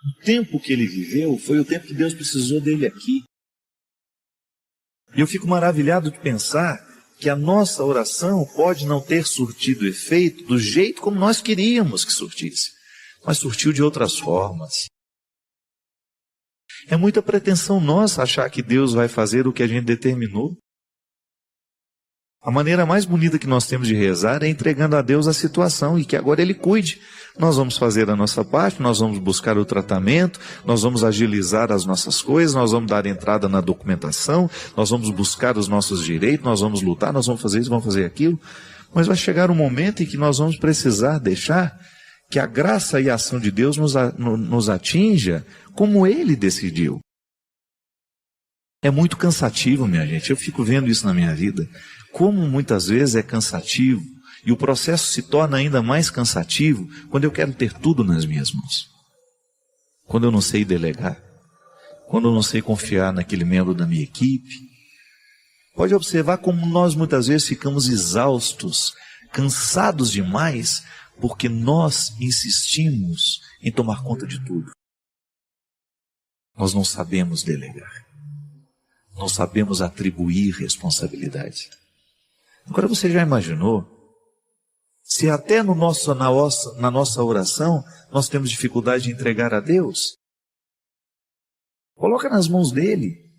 O tempo que ele viveu foi o tempo que Deus precisou dele aqui. E eu fico maravilhado de pensar que a nossa oração pode não ter surtido efeito do jeito como nós queríamos que surtisse, mas surtiu de outras formas. É muita pretensão nossa achar que Deus vai fazer o que a gente determinou. A maneira mais bonita que nós temos de rezar é entregando a Deus a situação e que agora Ele cuide. Nós vamos fazer a nossa parte, nós vamos buscar o tratamento, nós vamos agilizar as nossas coisas, nós vamos dar entrada na documentação, nós vamos buscar os nossos direitos, nós vamos lutar, nós vamos fazer isso, vamos fazer aquilo. Mas vai chegar um momento em que nós vamos precisar deixar que a graça e a ação de Deus nos atinja como Ele decidiu. É muito cansativo, minha gente. Eu fico vendo isso na minha vida. Como muitas vezes é cansativo. E o processo se torna ainda mais cansativo quando eu quero ter tudo nas minhas mãos. Quando eu não sei delegar. Quando eu não sei confiar naquele membro da minha equipe. Pode observar como nós muitas vezes ficamos exaustos, cansados demais, porque nós insistimos em tomar conta de tudo. Nós não sabemos delegar. Não sabemos atribuir responsabilidade. Agora você já imaginou? Se até na nossa oração nós temos dificuldade de entregar a Deus, coloca nas mãos dele.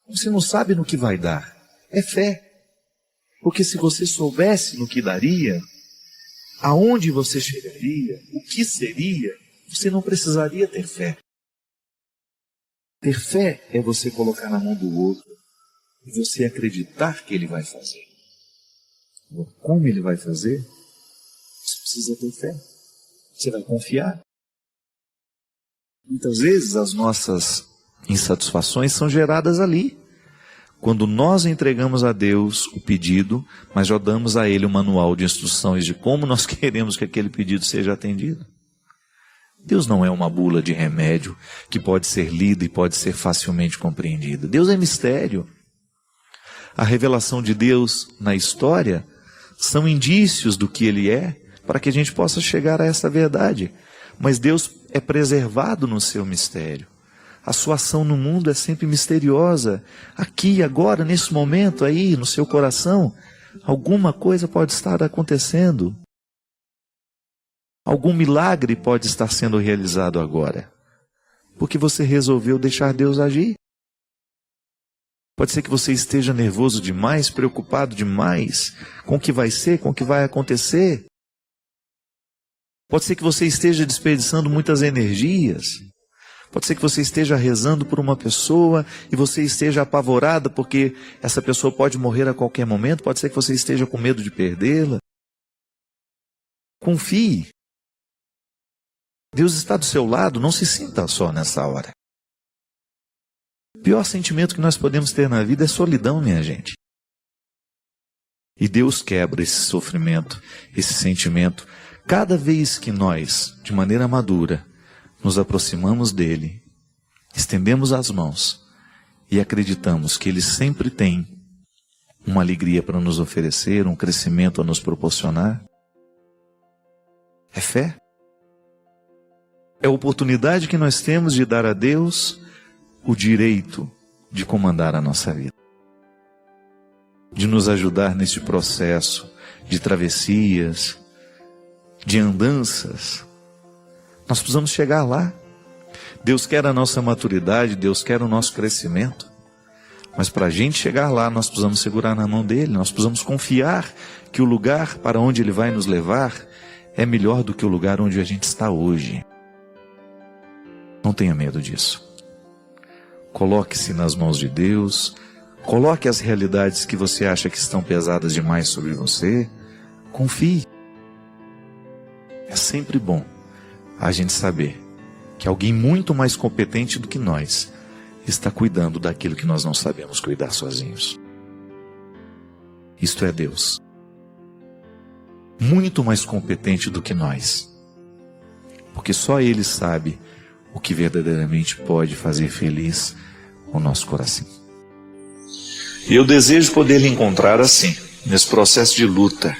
Você não sabe no que vai dar. É fé. Porque se você soubesse no que daria, aonde você chegaria, o que seria, você não precisaria ter fé. Ter fé é você colocar na mão do outro e você acreditar que ele vai fazer. Como ele vai fazer? Você precisa ter fé. Você vai confiar. Muitas vezes as nossas insatisfações são geradas ali. Quando nós entregamos a Deus o pedido, mas já damos a Ele o manual de instruções de como nós queremos que aquele pedido seja atendido. Deus não é uma bula de remédio que pode ser lida e pode ser facilmente compreendida. Deus é mistério. A revelação de Deus na história são indícios do que Ele é, para que a gente possa chegar a essa verdade. Mas Deus é preservado no seu mistério. A sua ação no mundo é sempre misteriosa. Aqui, agora, nesse momento aí, no seu coração, alguma coisa pode estar acontecendo. Algum milagre pode estar sendo realizado agora, porque você resolveu deixar Deus agir. Pode ser que você esteja nervoso demais, preocupado demais com o que vai ser, com o que vai acontecer. Pode ser que você esteja desperdiçando muitas energias. Pode ser que você esteja rezando por uma pessoa e você esteja apavorada porque essa pessoa pode morrer a qualquer momento. Pode ser que você esteja com medo de perdê-la. Confie. Deus está do seu lado, não se sinta só nessa hora. O pior sentimento que nós podemos ter na vida é solidão, minha gente. E Deus quebra esse sofrimento, esse sentimento, cada vez que nós, de maneira madura, nos aproximamos dele, estendemos as mãos e acreditamos que ele sempre tem uma alegria para nos oferecer, um crescimento a nos proporcionar. É fé. É a oportunidade que nós temos de dar a Deus o direito de comandar a nossa vida. De nos ajudar neste processo de travessias, de andanças. Nós precisamos chegar lá. Deus quer a nossa maturidade, Deus quer o nosso crescimento. Mas para a gente chegar lá, nós precisamos segurar na mão dele, nós precisamos confiar que o lugar para onde ele vai nos levar é melhor do que o lugar onde a gente está hoje. Não tenha medo disso. Coloque-se nas mãos de Deus, coloque as realidades que você acha que estão pesadas demais sobre você, Confie. É sempre bom a gente saber que alguém muito mais competente do que nós está cuidando daquilo que nós não sabemos cuidar sozinhos. Isto é Deus. Muito mais competente do que nós. Porque só Ele sabe o que verdadeiramente pode fazer feliz o nosso coração. E eu desejo poder lhe encontrar assim, nesse processo de luta.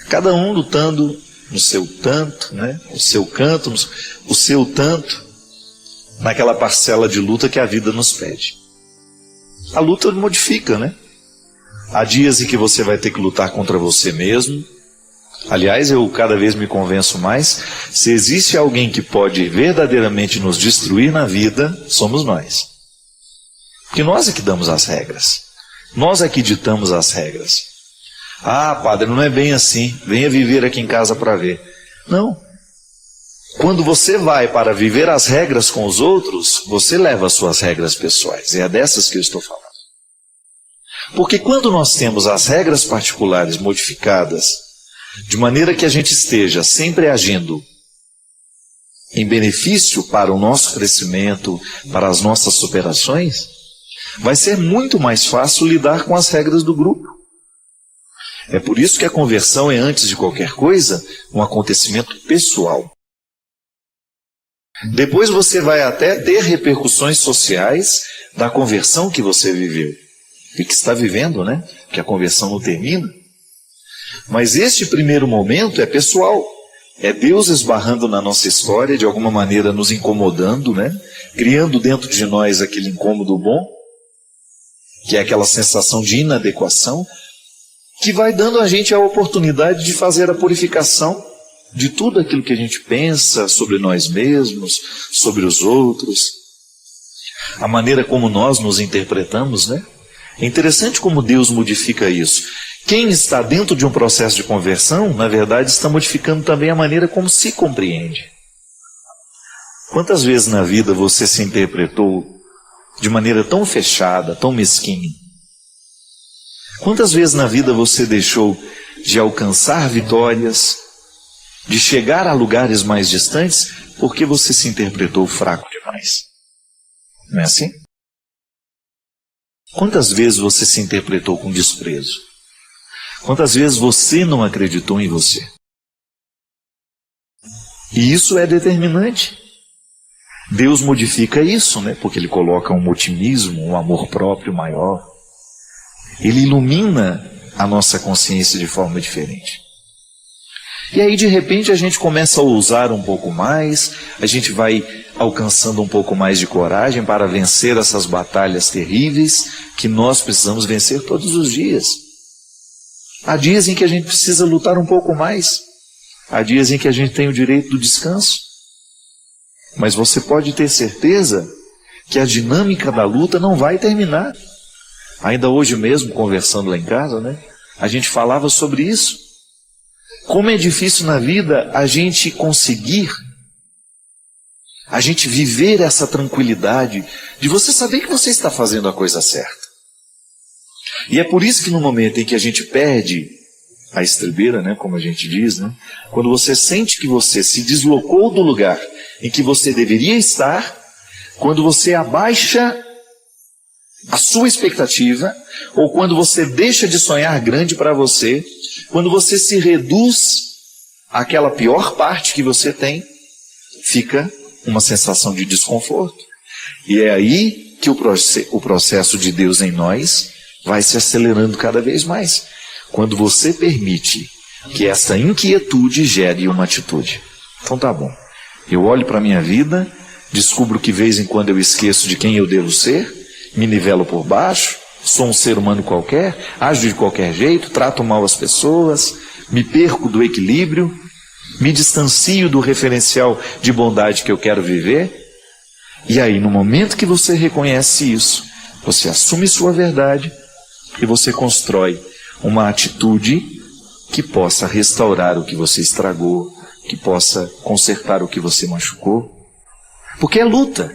Cada um lutando no seu tanto, né? O seu canto, o seu tanto, naquela parcela de luta que a vida nos pede. A luta modifica, né? Há dias em que você vai ter que lutar contra você mesmo. Aliás, eu cada vez me convenço mais, se existe alguém que pode verdadeiramente nos destruir na vida, somos nós. Porque nós é que damos as regras. Nós é que ditamos as regras. Ah, padre, não é bem assim. Venha viver aqui em casa para ver. Não. Quando você vai para viver as regras com os outros, você leva as suas regras pessoais. É dessas que eu estou falando. Porque quando nós temos as regras particulares modificadas, de maneira que a gente esteja sempre agindo em benefício para o nosso crescimento, para as nossas superações, vai ser muito mais fácil lidar com as regras do grupo. É por isso que a conversão é, antes de qualquer coisa, um acontecimento pessoal. Depois você vai até ter repercussões sociais da conversão que você viveu e que está vivendo, né? Que a conversão não termina. Mas este primeiro momento é pessoal. É Deus esbarrando na nossa história, de alguma maneira nos incomodando, né? Criando dentro de nós aquele incômodo bom, que é aquela sensação de inadequação, que vai dando a gente a oportunidade de fazer a purificação de tudo aquilo que a gente pensa sobre nós mesmos, sobre os outros, a maneira como nós nos interpretamos, né? É interessante como Deus modifica isso. Quem está dentro de um processo de conversão, na verdade, está modificando também a maneira como se compreende. Quantas vezes na vida você se interpretou de maneira tão fechada, tão mesquinha? Quantas vezes na vida você deixou de alcançar vitórias, de chegar a lugares mais distantes, porque você se interpretou fraco demais? Não é assim? Quantas vezes você se interpretou com desprezo? Quantas vezes você não acreditou em você? E isso é determinante. Deus modifica isso, né? Porque Ele coloca um otimismo, um amor próprio maior. Ele ilumina a nossa consciência de forma diferente. E aí, de repente, a gente começa a ousar um pouco mais, a gente vai alcançando um pouco mais de coragem para vencer essas batalhas terríveis que nós precisamos vencer todos os dias. Há dias em que a gente precisa lutar um pouco mais. Há dias em que a gente tem o direito do descanso. Mas você pode ter certeza que a dinâmica da luta não vai terminar. Ainda hoje mesmo, conversando lá em casa, né? A gente falava sobre isso. Como é difícil na vida a gente conseguir, a gente viver essa tranquilidade de você saber que você está fazendo a coisa certa. E é por isso que no momento em que a gente perde a estribeira, né, como a gente diz, né, quando você sente que você se deslocou do lugar em que você deveria estar, quando você abaixa a sua expectativa, ou quando você deixa de sonhar grande para você, quando você se reduz àquela pior parte que você tem, fica uma sensação de desconforto. E é aí que o processo de Deus em nós vai se acelerando cada vez mais. Quando você permite que essa inquietude gere uma atitude. Então tá bom. Eu olho para a minha vida, descubro que de vez em quando eu esqueço de quem eu devo ser, me nivelo por baixo, sou um ser humano qualquer, ajo de qualquer jeito, trato mal as pessoas, me perco do equilíbrio, me distancio do referencial de bondade que eu quero viver. E aí, no momento que você reconhece isso, você assume sua verdade e você constrói uma atitude que possa restaurar o que você estragou, que possa consertar o que você machucou. Porque é luta.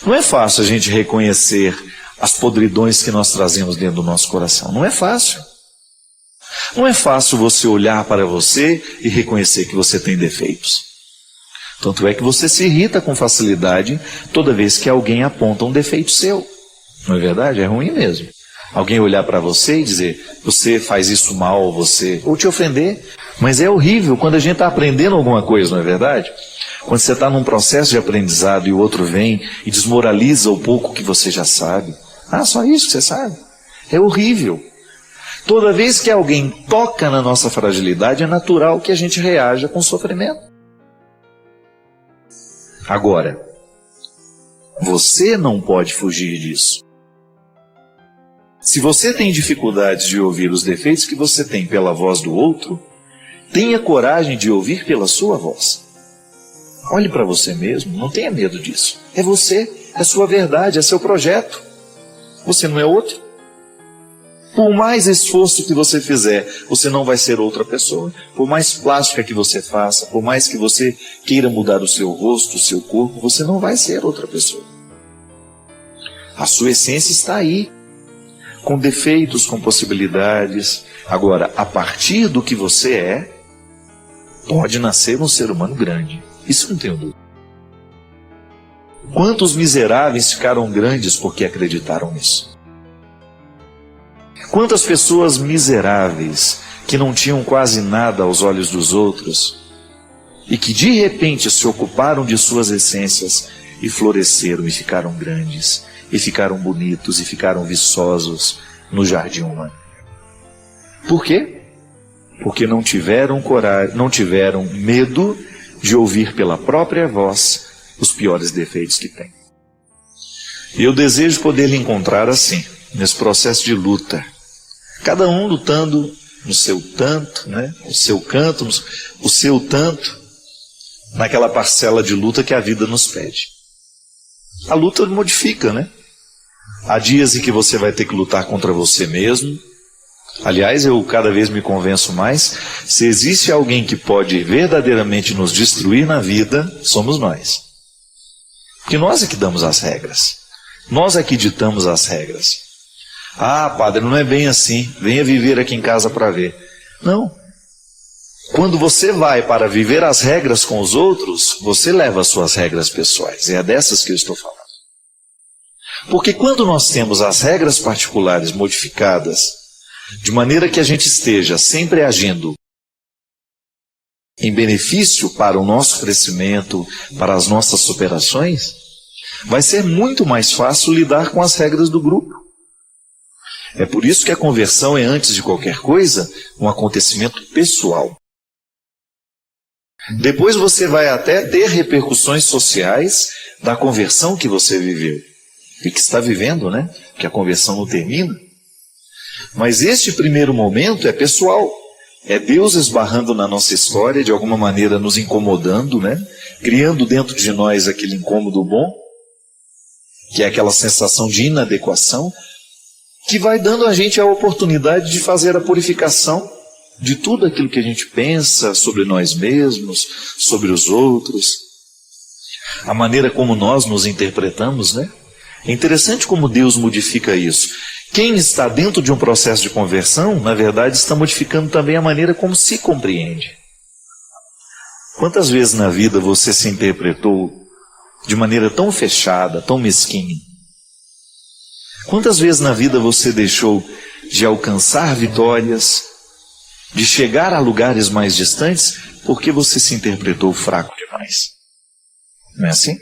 Não é fácil a gente reconhecer as podridões que nós trazemos dentro do nosso coração. Não é fácil. Não é fácil você olhar para você e reconhecer que você tem defeitos. Tanto é que você se irrita com facilidade toda vez que alguém aponta um defeito seu. Não é verdade? É ruim mesmo. Alguém olhar para você e dizer, você faz isso mal, ou te ofender. Mas é horrível quando a gente está aprendendo alguma coisa, não é verdade? Quando você está num processo de aprendizado e o outro vem e desmoraliza o pouco que você já sabe. Ah, só isso que você sabe? É horrível. Toda vez que alguém toca na nossa fragilidade, é natural que a gente reaja com sofrimento. Agora, você não pode fugir disso. Se você tem dificuldades de ouvir os defeitos que você tem pela voz do outro, tenha coragem de ouvir pela sua voz. Olhe para você mesmo, não tenha medo disso. É você, é sua verdade, é seu projeto. Você não é outro. Por mais esforço que você fizer, você não vai ser outra pessoa. Por mais plástica que você faça, por mais que você queira mudar o seu rosto, o seu corpo, você não vai ser outra pessoa. A sua essência está aí, com defeitos, com possibilidades. Agora, a partir do que você é, pode nascer um ser humano grande. Isso não tenho dúvida. Quantos miseráveis ficaram grandes porque acreditaram nisso? Quantas pessoas miseráveis que não tinham quase nada aos olhos dos outros e que de repente se ocuparam de suas essências e floresceram e ficaram grandes, e ficaram bonitos e ficaram viçosos no jardim humano. Por quê? Porque não tiveram coragem, não tiveram medo de ouvir pela própria voz os piores defeitos que têm. E eu desejo poder lhe encontrar assim, nesse processo de luta. Cada um lutando no seu tanto, né? O seu canto, o seu tanto, naquela parcela de luta que a vida nos pede. A luta modifica, né? Há dias em que você vai ter que lutar contra você mesmo. Aliás, eu cada vez me convenço mais, se existe alguém que pode verdadeiramente nos destruir na vida, somos nós. Porque nós é que damos as regras. Nós é que ditamos as regras. Ah, padre, não é bem assim. Venha viver aqui em casa para ver. Não. Quando você vai para viver as regras com os outros, você leva as suas regras pessoais. É dessas que eu estou falando. Porque quando nós temos as regras particulares modificadas, de maneira que a gente esteja sempre agindo em benefício para o nosso crescimento, para as nossas superações, vai ser muito mais fácil lidar com as regras do grupo. É por isso que a conversão é, antes de qualquer coisa, um acontecimento pessoal. Depois você vai até ter repercussões sociais da conversão que você viveu. E que está vivendo, né? Que a conversão não termina. Mas este primeiro momento é pessoal. É Deus esbarrando na nossa história, de alguma maneira nos incomodando, né? Criando dentro de nós aquele incômodo bom, que é aquela sensação de inadequação, que vai dando a gente a oportunidade de fazer a purificação de tudo aquilo que a gente pensa sobre nós mesmos, sobre os outros, a maneira como nós nos interpretamos, né? É interessante como Deus modifica isso. Quem está dentro de um processo de conversão, na verdade, está modificando também a maneira como se compreende. Quantas vezes na vida você se interpretou de maneira tão fechada, tão mesquinha? Quantas vezes na vida você deixou de alcançar vitórias, de chegar a lugares mais distantes, porque você se interpretou fraco demais? Não é assim?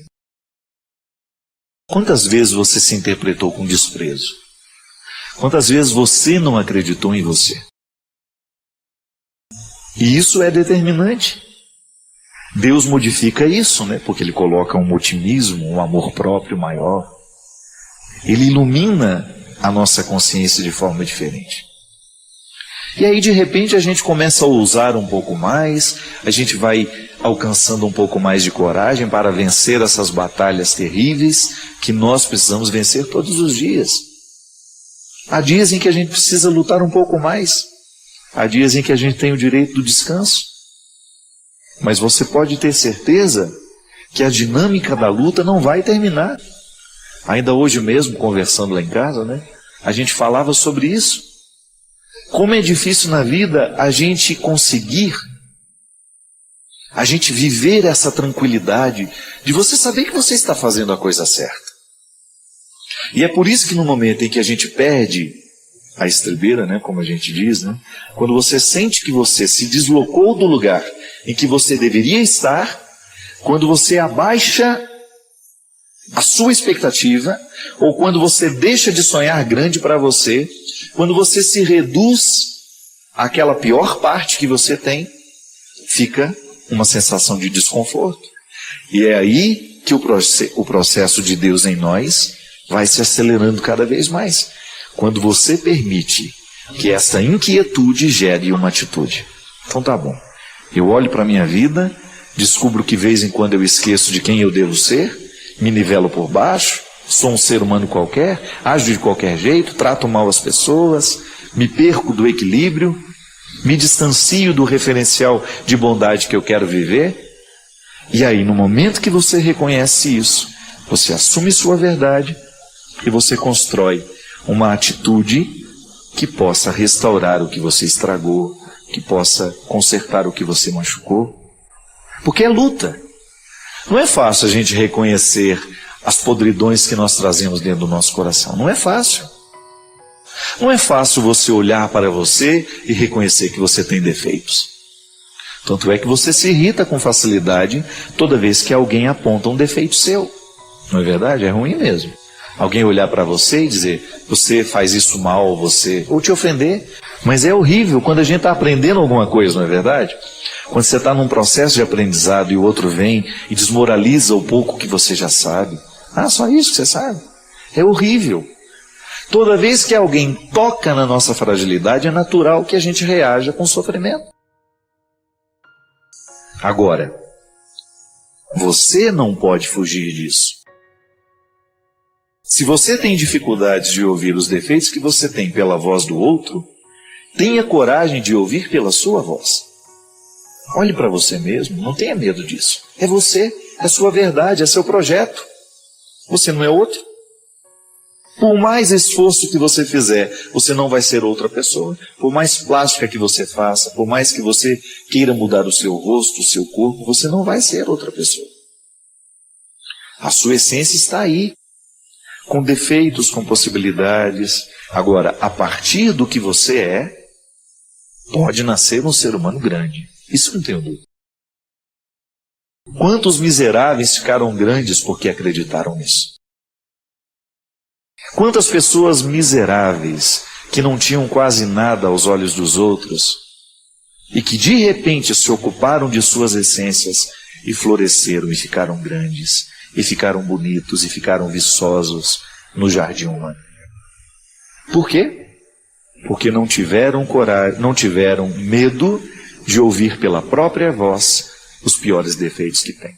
Quantas vezes você se interpretou com desprezo? Quantas vezes você não acreditou em você? E isso é determinante. Deus modifica isso, né? Porque Ele coloca um otimismo, um amor próprio maior. Ele ilumina a nossa consciência de forma diferente. E aí, de repente, a gente começa a ousar um pouco mais, a gente vai alcançando um pouco mais de coragem para vencer essas batalhas terríveis que nós precisamos vencer todos os dias. Há dias em que a gente precisa lutar um pouco mais. Há dias em que a gente tem o direito do descanso. Mas você pode ter certeza que a dinâmica da luta não vai terminar. Ainda hoje mesmo, conversando lá em casa, né, a gente falava sobre isso. Como é difícil na vida a gente conseguir, a gente viver essa tranquilidade de você saber que você está fazendo a coisa certa. E é por isso que no momento em que a gente perde a estribeira, né, como a gente diz, né, quando você sente que você se deslocou do lugar em que você deveria estar, quando você abaixa a sua expectativa, ou quando você deixa de sonhar grande para você, quando você se reduz àquela pior parte que você tem, fica uma sensação de desconforto. E é aí que o processo de Deus em nós vai se acelerando cada vez mais. Quando você permite que essa inquietude gere uma atitude. Então tá bom. Eu olho para a minha vida, descubro que de vez em quando eu esqueço de quem eu devo ser, me nivelo por baixo, sou um ser humano qualquer, ajo de qualquer jeito, trato mal as pessoas, me perco do equilíbrio, me distancio do referencial de bondade que eu quero viver. E aí, no momento que você reconhece isso, você assume sua verdade e você constrói uma atitude que possa restaurar o que você estragou, que possa consertar o que você machucou. Porque é luta. Não é fácil a gente reconhecer as podridões que nós trazemos dentro do nosso coração. Não é fácil. Não é fácil você olhar para você e reconhecer que você tem defeitos. Tanto é que você se irrita com facilidade toda vez que alguém aponta um defeito seu. Não é verdade? É ruim mesmo. Alguém olhar para você e dizer, você faz isso mal, ou te ofender. Mas é horrível quando a gente está aprendendo alguma coisa, não é verdade? Quando você está num processo de aprendizado e o outro vem e desmoraliza o pouco que você já sabe. Ah, só isso que você sabe? É horrível. Toda vez que alguém toca na nossa fragilidade, é natural que a gente reaja com sofrimento. Agora, você não pode fugir disso. Se você tem dificuldades de ouvir os defeitos que você tem pela voz do outro, tenha coragem de ouvir pela sua voz. Olhe para você mesmo, não tenha medo disso. É você, é sua verdade, é seu projeto. Você não é outro. Por mais esforço que você fizer, você não vai ser outra pessoa. Por mais plástica que você faça, por mais que você queira mudar o seu rosto, o seu corpo, você não vai ser outra pessoa. A sua essência está aí, com defeitos, com possibilidades. Agora, a partir do que você é, pode nascer um ser humano grande. Isso não tenho dúvida. Quantos miseráveis ficaram grandes porque acreditaram nisso? Quantas pessoas miseráveis que não tinham quase nada aos olhos dos outros e que de repente se ocuparam de suas essências e floresceram e ficaram grandes, e ficaram bonitos e ficaram viçosos no jardim humano. Por quê? Porque não tiveram coragem, não tiveram medo de ouvir pela própria voz os piores defeitos que têm.